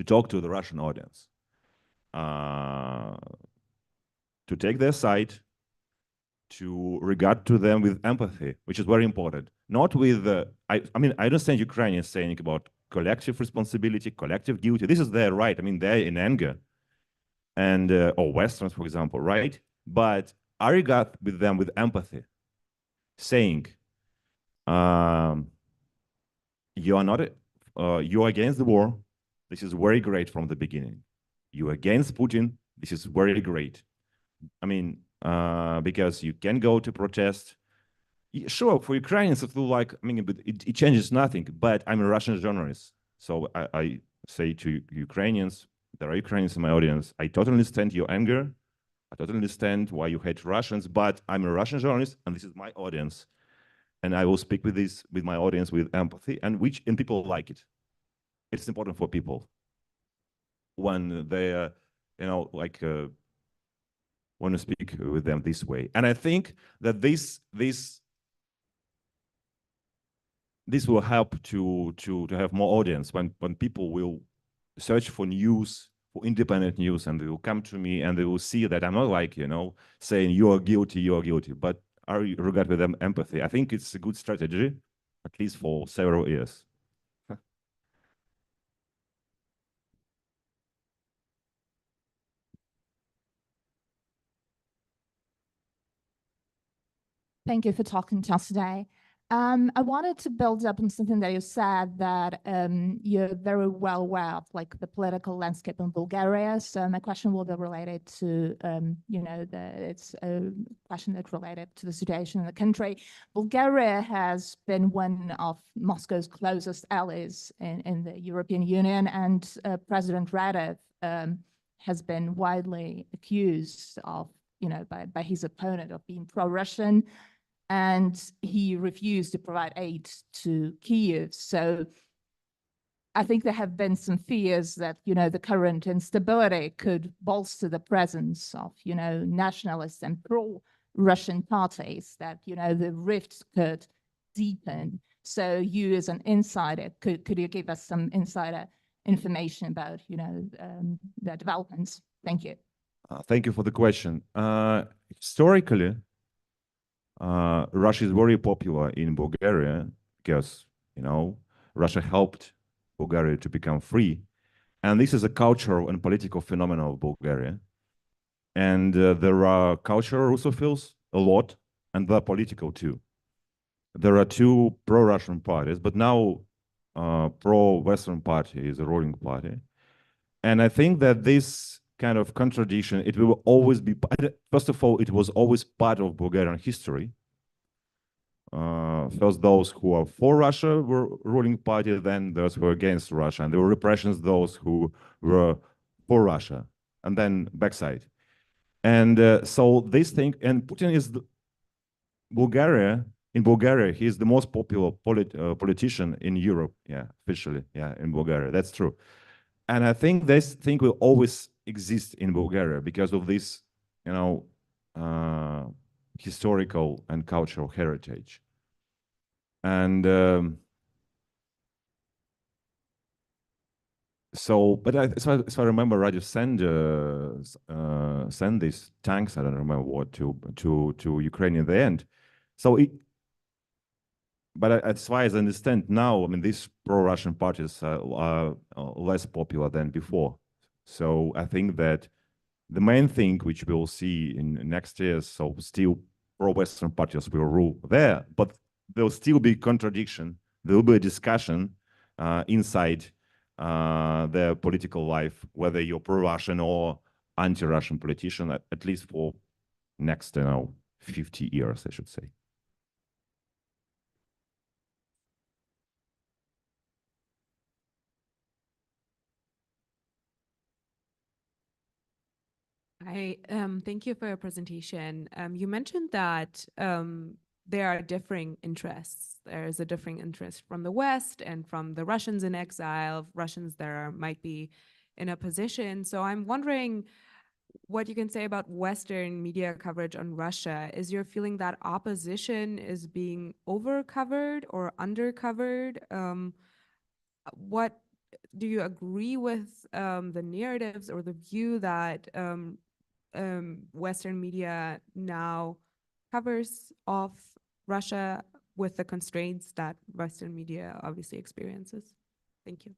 talk to the Russian audience, to take their side, to regard to them with empathy, which is very important. Not with, I mean, I understand Ukrainians saying about collective responsibility, collective duty. This is their right. I mean, they're in anger, and or Westerns, for example, right? But I regard with them with empathy, saying, you are not, you are against the war. This is very great from the beginning. You are against Putin. This is very great. I mean, because you can go to protest. Sure, for Ukrainians, it will like, I mean, but it changes nothing. But I'm a Russian journalist. So I say to Ukrainians, there are Ukrainians in my audience, I totally understand your anger. I totally understand why you hate Russians, but I'm a Russian journalist, and this is my audience. And I will speak with my audience with empathy, and people like it. It's important for people when they, like, want to speak with them this way. And I think that this will help to have more audience when people will search for news, for independent news, and they will come to me and they will see that I'm not like, saying you are guilty, but I regard with them empathy. I think it's a good strategy, at least for several years. Thank you for talking to us today. I wanted to build up on something that you said, that you're very well aware of, like the political landscape in Bulgaria. So my question will be related to, it's a question that's related to the situation in the country. Bulgaria has been one of Moscow's closest allies in the European Union, and President Radev has been widely accused of, by his opponent of being pro-Russian, and he refused to provide aid to Kyiv. So I think there have been some fears that, the current instability could bolster the presence of, nationalist and pro-Russian parties, that, the rifts could deepen. So you as an insider, could you give us some insider information about, the developments? Thank you. Thank you for the question. Historically, Russia is very popular in Bulgaria because, Russia helped Bulgaria to become free. And this is a cultural and political phenomenon of Bulgaria. And there are cultural Russophiles a lot, and they're political too. There are two pro-Russian parties, but now pro-Western party is a ruling party. And I think that this kind of contradiction, it will always be, first of all, it was always part of Bulgarian history. First, those who are for Russia were ruling party, then those who were against Russia, and there were repressions, those who were for Russia, and then backside. And so this thing, and Putin is in Bulgaria, he is the most popular politician in Europe, officially, in Bulgaria, that's true. And I think this thing will always exist in Bulgaria because of this, historical and cultural heritage. And but if I remember right, you send these tanks, I don't remember what, to Ukraine in the end. So but as far as I understand now, I mean, these pro-Russian parties are less popular than before. So I think that the main thing which we'll see in next year, so still pro-Western parties will rule there, but there'll still be contradiction. There will be a discussion inside their political life, whether you're pro-Russian or anti-Russian politician, at least for next, 50 years, I should say. Hi, thank you for your presentation. You mentioned that there are differing interests. There is a differing interest from the West and from the Russians in exile, Russians that might be in a position. So I'm wondering what you can say about Western media coverage on Russia. Is your feeling that opposition is being overcovered or undercovered? What do you agree with the narratives or the view that Western media now covers of Russia with the constraints that Western media obviously experiences? Thank you.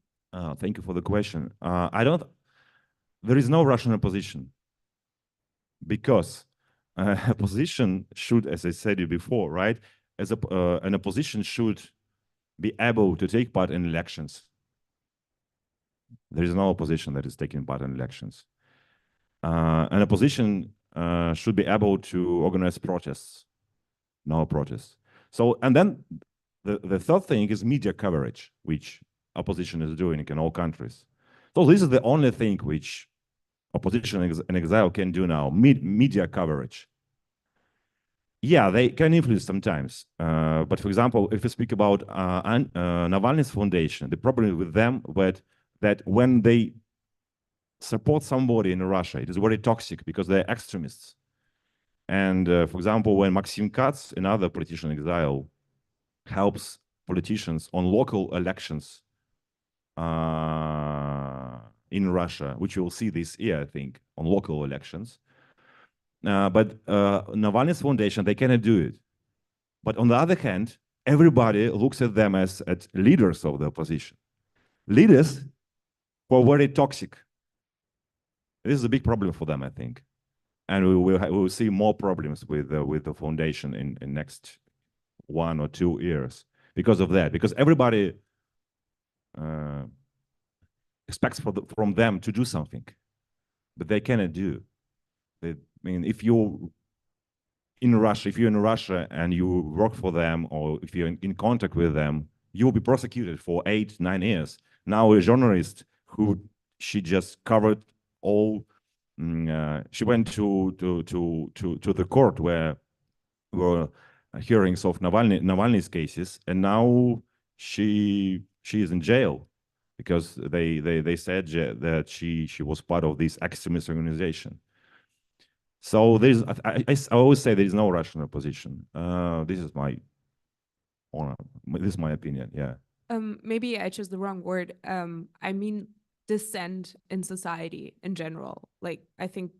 Thank you for the question. There is no Russian opposition because opposition should, as I said before, right? An opposition should be able to take part in elections. There is no opposition that is taking part in elections. An opposition should be able to organize protests. No protests. So, and then the third thing is media coverage, which opposition is doing in all countries. So this is the only thing which opposition in exile can do now, media coverage. Yeah, they can influence sometimes. But for example, if we speak about Navalny's foundation, the problem with them was that when they support somebody in Russia, it is very toxic because they're extremists. And for example, when Maxim Katz, another politician in exile, helps politicians on local elections in Russia, which you'll see this year, I think, on local elections. But Navalny's foundation, they cannot do it. But on the other hand, everybody looks at them as at leaders of the opposition. Leaders who are very toxic. This is a big problem for them, I think. and we will see more problems with the foundation in next 1 or 2 years because of that. Because everybody expects from them to do something, but they cannot do. I mean, if you're in Russia and you work for them, or if you're in contact with them, you will be prosecuted for 8, 9 years. Now a journalist she just covered all. She went to the court where were hearings of Navalny's cases, and now she is in jail because they said that she was part of this extremist organization. So there's I always say there is no Russian opposition. This is my opinion. Yeah. Maybe I chose the wrong word. I mean dissent in society in general. Like, I think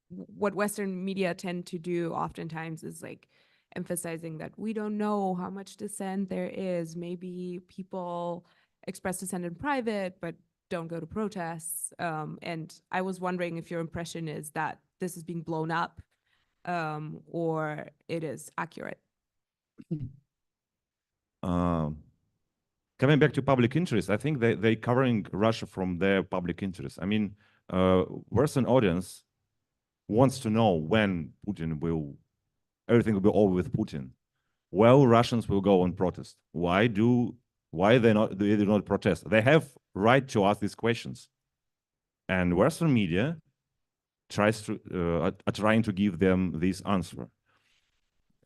what Western media tend to do oftentimes is like emphasizing that we don't know how much dissent there is. Maybe people express dissent in private, but don't go to protests. And I was wondering if your impression is that this is being blown up, or it is accurate. Coming back to public interest, I think they covering Russia from their public interest. I mean, Western audience wants to know when everything will be over with Putin. Well, Russians will go on protest. Why do they not protest? They have right to ask these questions, and Western media are trying to give them this answer.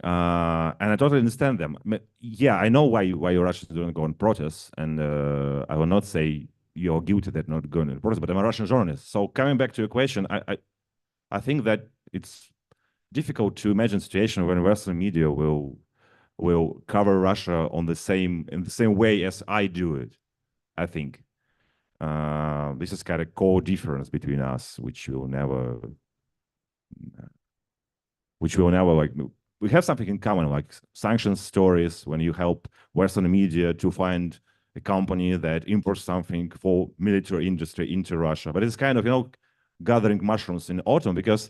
And I totally understand them. Yeah, I know why Russians don't go on protests, and I will not say you're guilty that not going to protest, but I'm a Russian journalist. So coming back to your question, I think that it's difficult to imagine a situation when Western media will cover Russia in the same way as I do it. I think this is kind of core difference between us, which will never like. We have something in common, like sanctions stories. When you help Western media to find a company that imports something for military industry into Russia, but it's kind of gathering mushrooms in autumn, because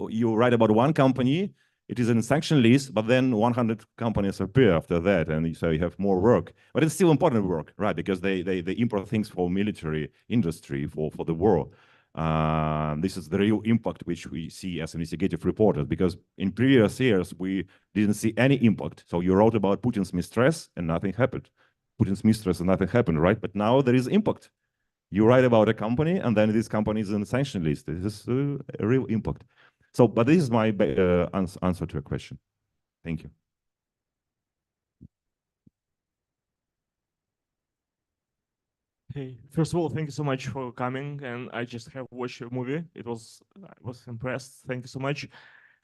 you write about one company, it is in sanction list, but then 100 companies appear after that, and so you have more work. But it's still important work, right? Because they import things for military industry for the war. This is the real impact which we see as investigative reporters, because in previous years we didn't see any impact. So you wrote about Putin's mistress and nothing happened. Putin's mistress and nothing happened, right? But now there is impact. You write about a company, and then this company is in the sanction list. This is a real impact. So, but this is my answer to your question. Thank you. Hey, first of all, thank you so much for coming. And I just have watched your movie. I was impressed. Thank you so much.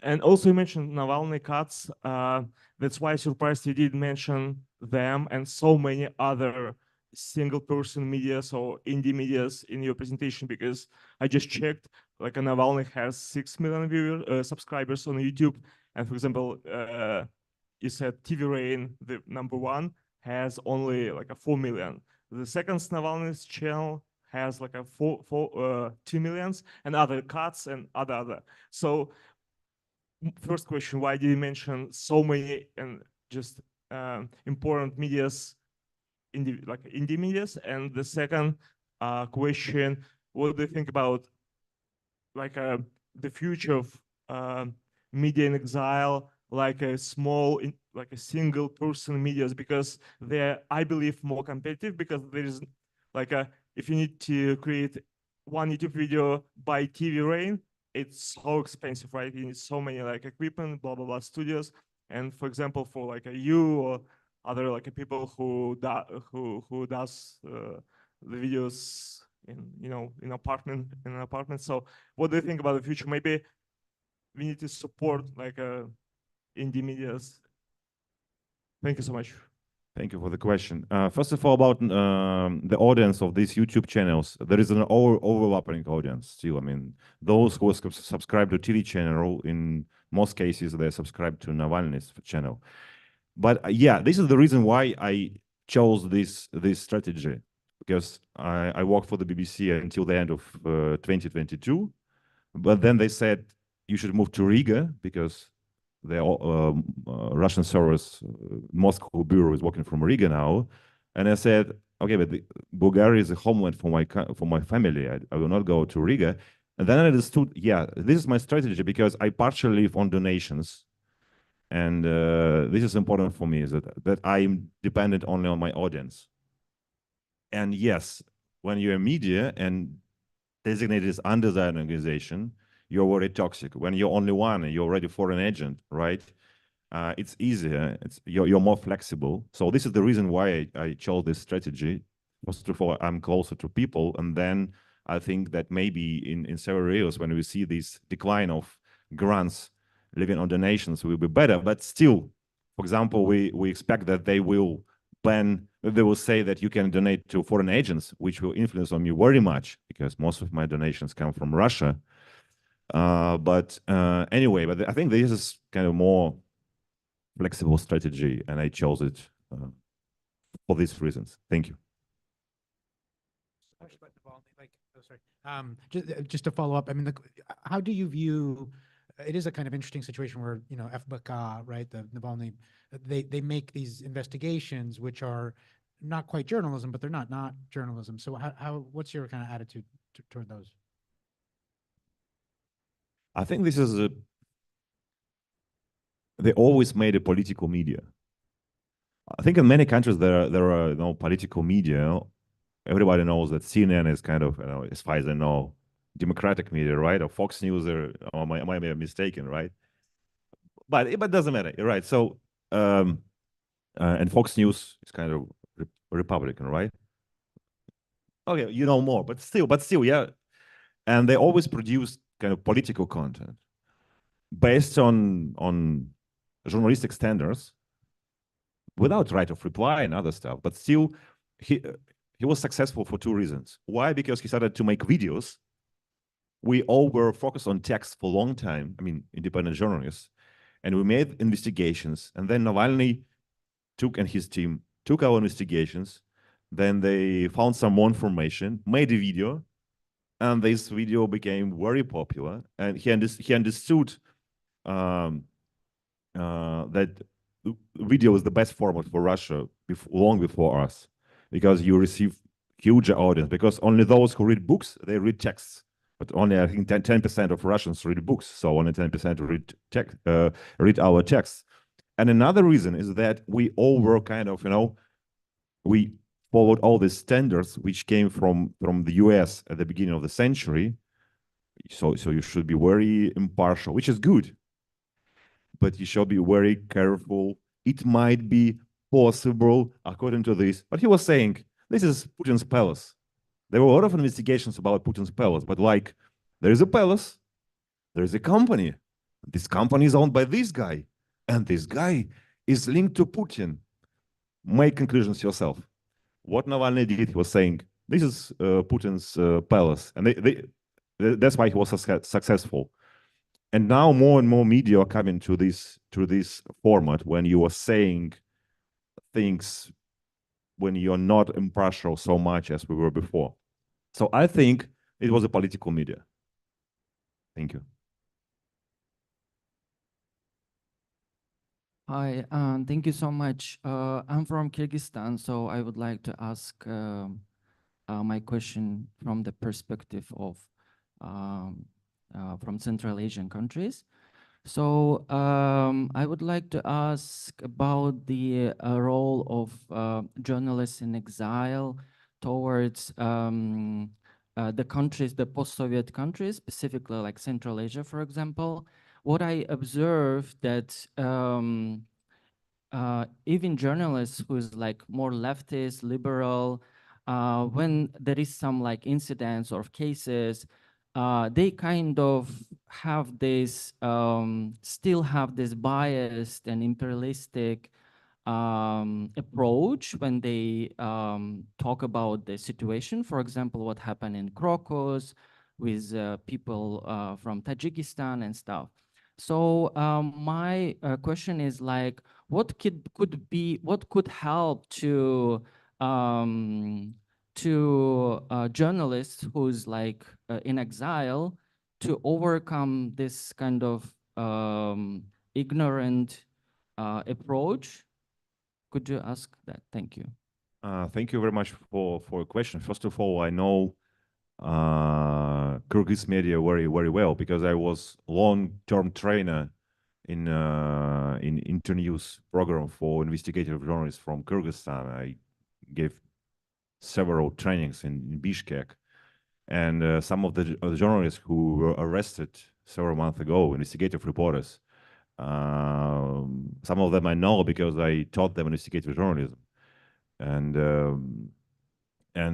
And also you mentioned Navalny cuts. That's why I'm surprised you didn't mention them and so many other single person medias or indie medias in your presentation, because I just checked, like Navalny has 6 million subscribers on YouTube. And for example, you said TV Rain, the #1, has only like a 4 million. The second Navalny's channel has like a 2 millions, and other cuts and other. So first question, why did you mention so many and just important medias, indie medias? And the second question, what do you think about like the future of media in exile, like a small, like a single person medias, because they're, I believe, more competitive, because there is like if you need to create one YouTube video by TV Rain, it's so expensive, right? You need so many like equipment, blah, blah, blah, studios. And for example, for like you or other like people who does the videos in an apartment. So what do you think about the future? Maybe we need to support like indie medias. Thank you so much. Thank you for the question. First of all, about the audience of these YouTube channels, there is an overlapping audience still. I mean, those who subscribe to TV channel, in most cases, they subscribe to Navalny's channel. But yeah, this is the reason why I chose this strategy, because I worked for the BBC until the end of 2022. But then they said you should move to Riga because the Russian service Moscow bureau is working from Riga now. And I said, okay, but Bulgaria is a homeland for my family. I will not go to Riga. And then I understood, yeah, this is my strategy because I partially live on donations. And this is important for me, is that I'm dependent only on my audience. And yes, when you're a media and designated as under that organization, you're very toxic. When you're only one and you're already foreign agent, right? It's easier. You're more flexible. So this is the reason why I chose this strategy. First of all, I'm closer to people, and then I think that maybe in several years when we see this decline of grants living on donations will be better. But still, for example, we expect that they will ban. They will say that you can donate to foreign agents, which will influence on me very much because most of my donations come from Russia. Anyway, but I think this is kind of more flexible strategy, and I chose it for these reasons. Thank you. Just to follow up, I mean, how do you view? It is a kind of interesting situation where FBK, right, the Navalny, they make these investigations which are not quite journalism, but they're not journalism. So what's your kind of attitude toward those? I think this is they always made a political media. I think in many countries there are no political media. Everybody knows that CNN is kind of, as far as I know, democratic media, right? Or Fox News, or am I mistaken, right? But it doesn't matter, right? So and Fox News is kind of Republican, right? Okay, you know more, but still, yeah. And they always produce kind of political content based on journalistic standards without right of reply and other stuff. But still, he was successful for two reasons. Why? Because he started to make videos. We all were focused on text for a long time. I mean, independent journalists. And we made investigations. And then Navalny and his team took our investigations. Then they found some more information, made a video, and this video became very popular. And he understood that video is the best format for Russia long before us, because you receive huge audience. Because only those who read books, they read texts, but only I think 10% of Russians read books, so only 10% read our texts. And another reason is that we all were kind of, we followed all the standards which came from the US at the beginning of the century. So you should be very impartial, which is good, but you should be very careful. It might be possible, according to this. But he was saying, this is Putin's palace. There were a lot of investigations about Putin's palace, but like, there is a palace, there is a company. This company is owned by this guy, and this guy is linked to Putin. Make conclusions yourself. What Navalny did, he was saying, this is Putin's palace, and that's why he was successful. And now more and more media are coming to this format when you are saying things when you're not impartial so much as we were before. So I think it was a political media. Thank you. Hi, thank you so much. I'm from Kyrgyzstan, so I would like to ask my question from the perspective of from Central Asian countries. So I would like to ask about the role of journalists in exile towards the countries, the post-Soviet countries, specifically like Central Asia, for example. What I observed that even journalists who's like more leftist, liberal, when there is some like incidents or cases, they kind of have this, still have this biased and imperialistic approach when they talk about the situation. For example, what happened in Crocus with people from Tajikistan and stuff. So my question is like, what could help to journalists who's like in exile to overcome this kind of ignorant approach? Could you ask that? Thank you. Thank you very much for your question. First of all, I know Kyrgyz media very well because I was long-term trainer in internews program for investigative journalists from Kyrgyzstan. I gave several trainings in Bishkek, and some of the journalists who were arrested several months ago, investigative reporters, some of them I know because I taught them investigative journalism, and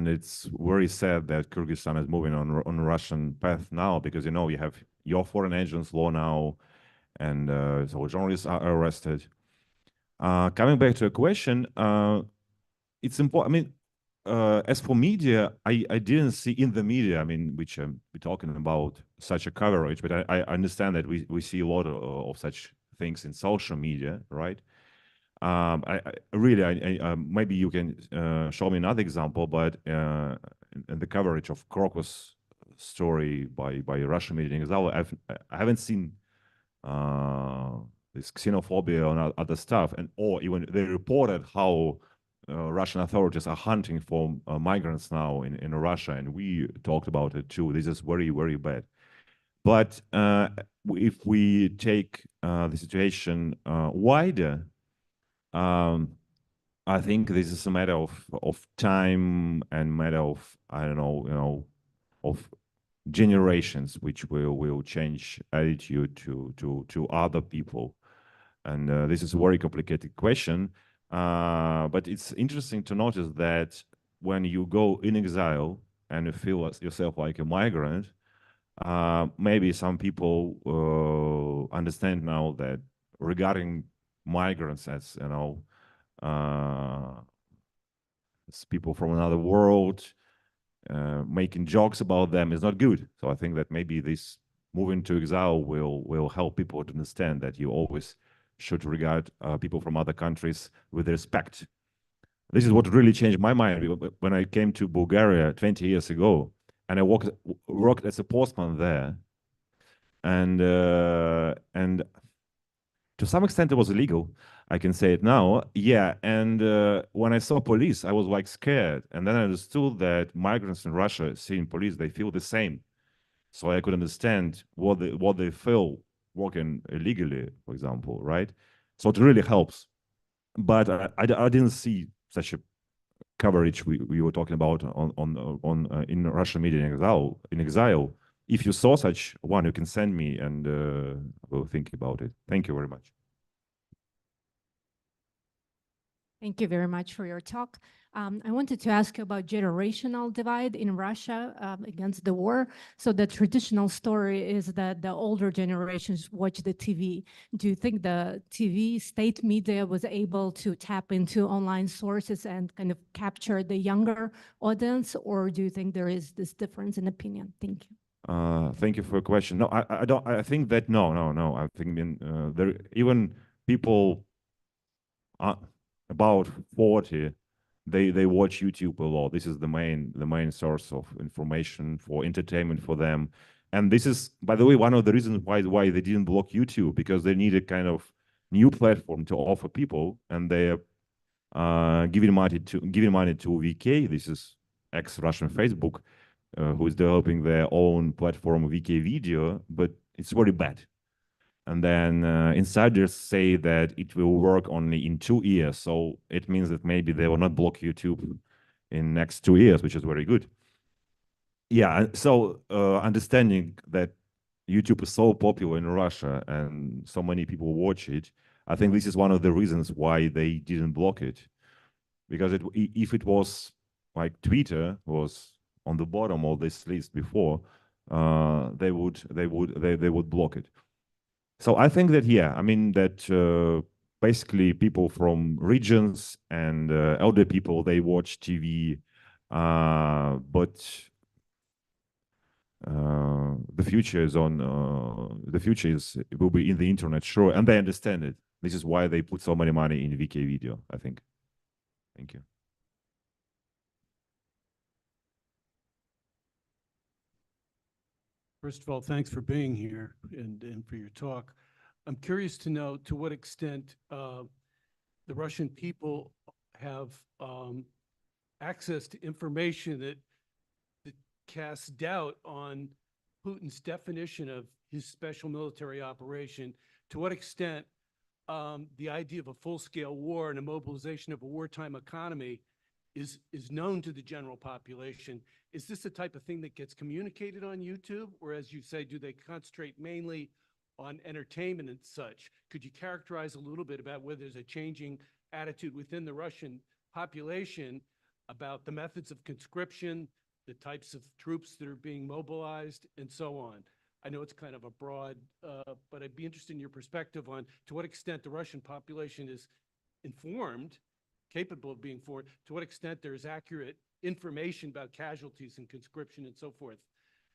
it's very sad that Kyrgyzstan is moving on Russian path now because you have your foreign agents law now, and so journalists are arrested. Coming back to a question, it's important. I mean, as for media, I didn't see in the media, I mean, which we're talking about such a coverage, but I understand that we see a lot of such things in social media, right? I really, maybe you can show me another example, but in the coverage of Crocus story by Russian media in Exile, I haven't seen this xenophobia and other stuff, or even they reported how Russian authorities are hunting for migrants now in Russia, and we talked about it too. This is very bad. But if we take the situation wider, I think this is a matter of time and matter of, I don't know, of generations, which will change attitude to other people. And this is a very complicated question. But it's interesting to notice that when you go in exile and you feel yourself like a migrant, maybe some people understand now that regarding migrants as, as people from another world, making jokes about them is not good. So I think that maybe this moving to exile will help people to understand that you always should regard people from other countries with respect. This is what really changed my mind when I came to Bulgaria 20 years ago, and I worked as a postman there, and to some extent it was illegal. I can say it now. Yeah, and when I saw police, I was like scared, and then I understood that migrants in Russia seeing police, they feel the same. So I could understand what they feel working illegally, for example, right? So it really helps. But I didn't see such a coverage we were talking about on in Russian media in exile. If you saw such one, you can send me, and we'll think about it. Thank you very much. Thank you very much for your talk. I wanted to ask you about generational divide in Russia against the war. So the traditional story is that the older generations watch the TV. Do you think the TV state media was able to tap into online sources and kind of capture the younger audience, or do you think there is this difference in opinion? Thank you. Thank you for your question. No, I don't. I think that no. I think there even people about 40. They watch YouTube a lot. This is the main source of information for entertainment for them. And this is, by the way, one of the reasons why they didn't block YouTube, because they need a kind of new platform to offer people, and they're giving money to VK. This is ex-Russian Facebook, who is developing their own platform VK Video, but it's very bad. And then insiders say that it will work only in 2 years. So it means that maybe they will not block YouTube in next 2 years, which is very good. Yeah, so understanding that YouTube is so popular in Russia and so many people watch it, I think this is one of the reasons why they didn't block it. Because if it was like Twitter was on the bottom of this list before, they would block it. So I think that, yeah, I mean that basically people from regions and elder people, they watch TV, but the future is on, it will be in the internet, sure, and they understand it. This is why they put so many money in VK Video, I think. Thank you. First of all, thanks for being here and for your talk. I'm curious to know to what extent the Russian people have access to information that casts doubt on Putin's definition of his special military operation. To what extent the idea of a full-scale war and a mobilization of a wartime economy is known to the general population. Is this the type of thing that gets communicated on YouTube? Or as you say, do they concentrate mainly on entertainment and such? Could you characterize a little bit about whether there's a changing attitude within the Russian population about the methods of conscription, the types of troops that are being mobilized, and so on? I know it's kind of a broad, but I'd be interested in your perspective on to what extent the Russian population is informed, capable of being informed, to what extent there's accurate information about casualties and conscription and so forth,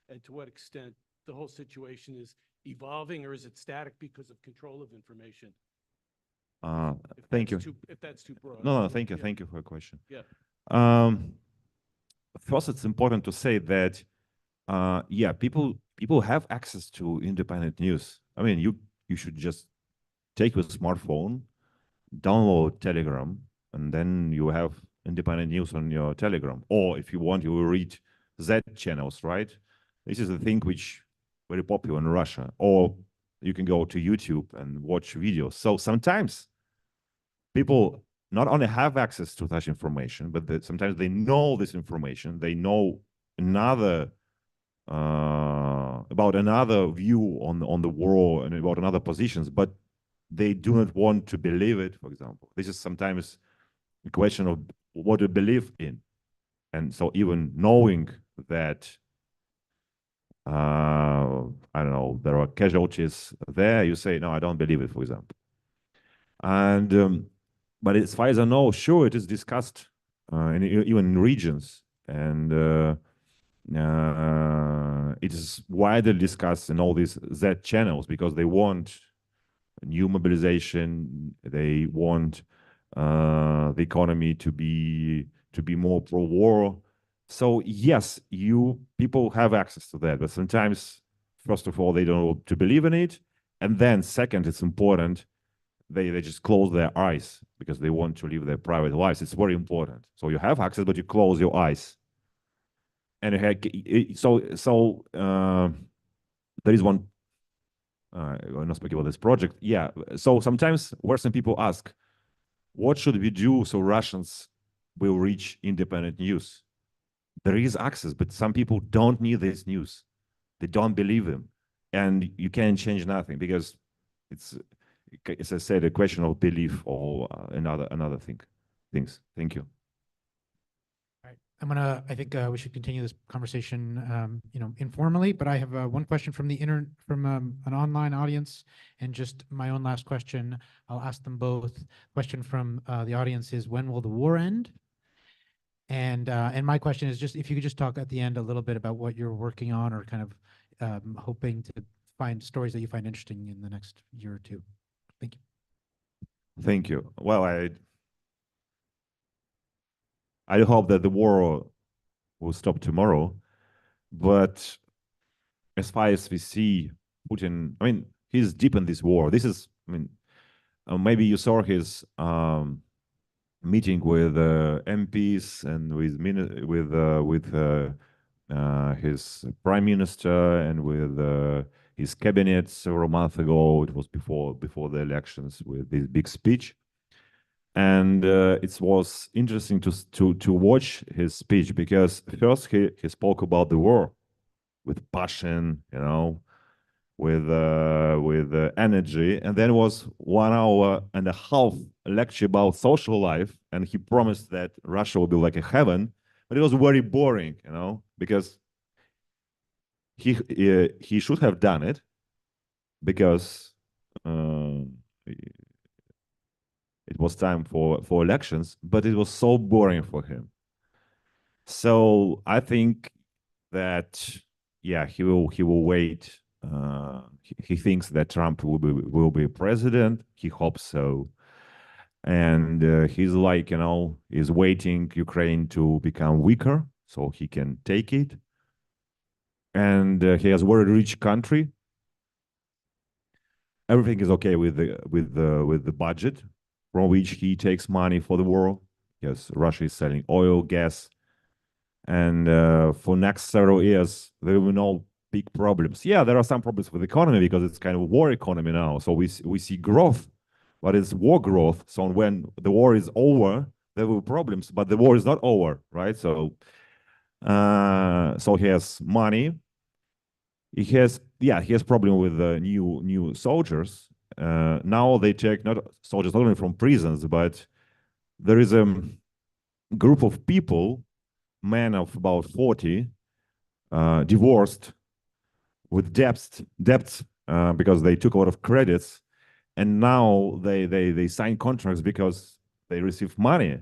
and to what extent the whole situation is evolving, or is it static because of control of information? Thank you. If that's too broad. No, thank you. Yeah. Thank you for your question. Yeah. First, it's important to say that, yeah, people have access to independent news. I mean, you should just take your smartphone, download Telegram, and then you have independent news on your Telegram. Or if you want, you will read Z channels, right? This is a thing which very popular in Russia. Or you can go to YouTube and watch videos. So sometimes people not only have access to such information, but sometimes they know this information. They know another about another view on the war and about another positions, but they do not want to believe it. For example, this is sometimes a question of what you believe in, and so even knowing that I don't know, there are casualties there, you say, no, I don't believe it, for example. And but as far as I know, sure, it is discussed even in regions, and it is widely discussed in all these Z channels because they want new mobilization. They want the economy to be more pro-war. So yes, people have access to that, but sometimes, first of all, they don't want to believe in it, and then second, it's important, they just close their eyes because they want to live their private lives. It's very important. So you have access, but you close your eyes. And there is one. I'm not speaking about this project. Yeah. So sometimes Western people ask, what should we do so Russians will reach independent news? There is access, but some people don't need this news. They don't believe them, and you can't change nothing because it's, as I said, a question of belief or another things. Thank you. All right, I think we should continue this conversation, informally. But I have one question from an online audience, and just my own last question. I'll ask them both. Question from the audience is, when will the war end? And my question is just if you could just talk at the end a little bit about what you're working on or kind of hoping to find stories that you find interesting in the next year or two. Thank you. Thank you. Well, I hope that the war will stop tomorrow, but as far as we see Putin, I mean, he's deep in this war. This is, I mean, maybe you saw his meeting with MPs and with his prime minister and with his cabinet several months ago. It was before the elections, with this big speech, and it was interesting to watch his speech because first he spoke about the war with passion, with energy, and then was 1.5 hour lecture about social life, and he promised that Russia will be like a heaven, but it was very boring, because he should have done it because it was time for elections, but it was so boring for him. So I think that, yeah, he will wait. He thinks that Trump will be president. He hopes so, and he's like, he's waiting Ukraine to become weaker so he can take it. and he has a very rich country. Everything is okay with the budget from which he takes money for the war. Yes, Russia is selling oil, gas, and for next several years there will be no big problems. Yeah, there are some problems with the economy because it's kind of a war economy now. So we see growth, but it's war growth. So when the war is over, there will be problems, but the war is not over, right? So so he has money. He has problem with new soldiers. Now they take not soldiers not only from prisons, but there is a group of people, men of about 40, divorced with debts because they took a lot of credits, and now they sign contracts because they receive money.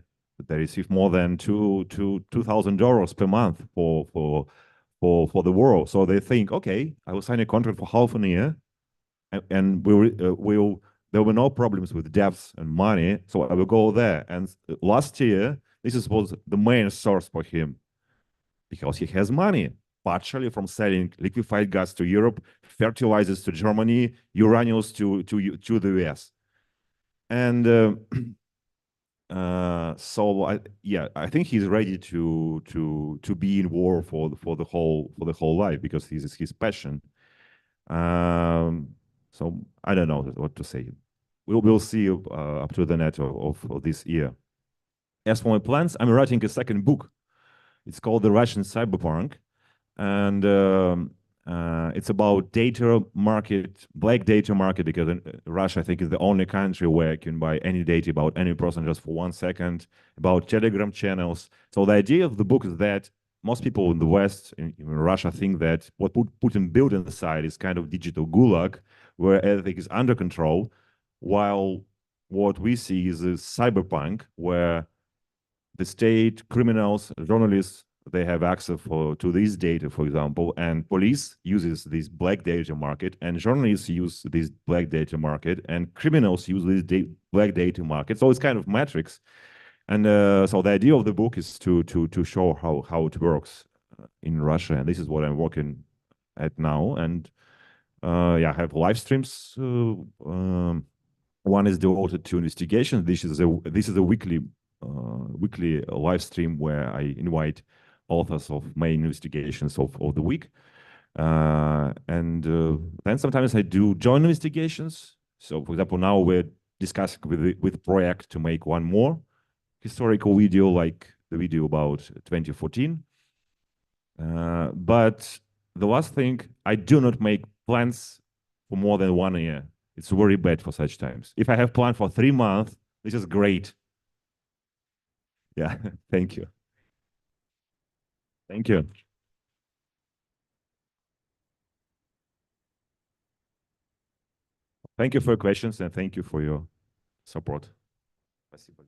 They receive more than $2,000 per month for the war. So they think, okay, I will sign a contract for half a year, and there were no problems with debts and money, so I will go there. And last year, this was the main source for him because he has money, partially from selling liquefied gas to Europe, fertilizers to Germany, uraniums to the US. And so I think he's ready to be in war for the whole life because this is his passion. So I don't know what to say. We'll see up to the net of this year. As for my plans, I'm writing a second book. It's called The Russian Cyberpunk, and it's about data market, black data market, because Russia, I think, is the only country where you can buy any data about any person just for 1 second, about Telegram channels. So the idea of the book is that most people in the West, in Russia, think that what Putin built inside is kind of digital gulag, where everything is under control, while what we see is a cyberpunk, where the state, criminals, journalists, they have access to this data, for example, and police uses this black data market, and journalists use this black data market, and criminals use this black data market. So it's kind of matrix. And so the idea of the book is to show how it works in Russia, and this is what I'm working at now. And I have live streams. One is devoted to investigation. This is a weekly live stream where I invite authors of main investigations of the week. And then sometimes I do joint investigations. So, for example, now we're discussing with Project to make one more historical video, like the video about 2014. But the last thing, I do not make plans for more than 1 year. It's very bad for such times. If I have planned for 3 months, this is great. Yeah, thank you. Thank you. Thank you for your questions and thank you for your support. Спасибо.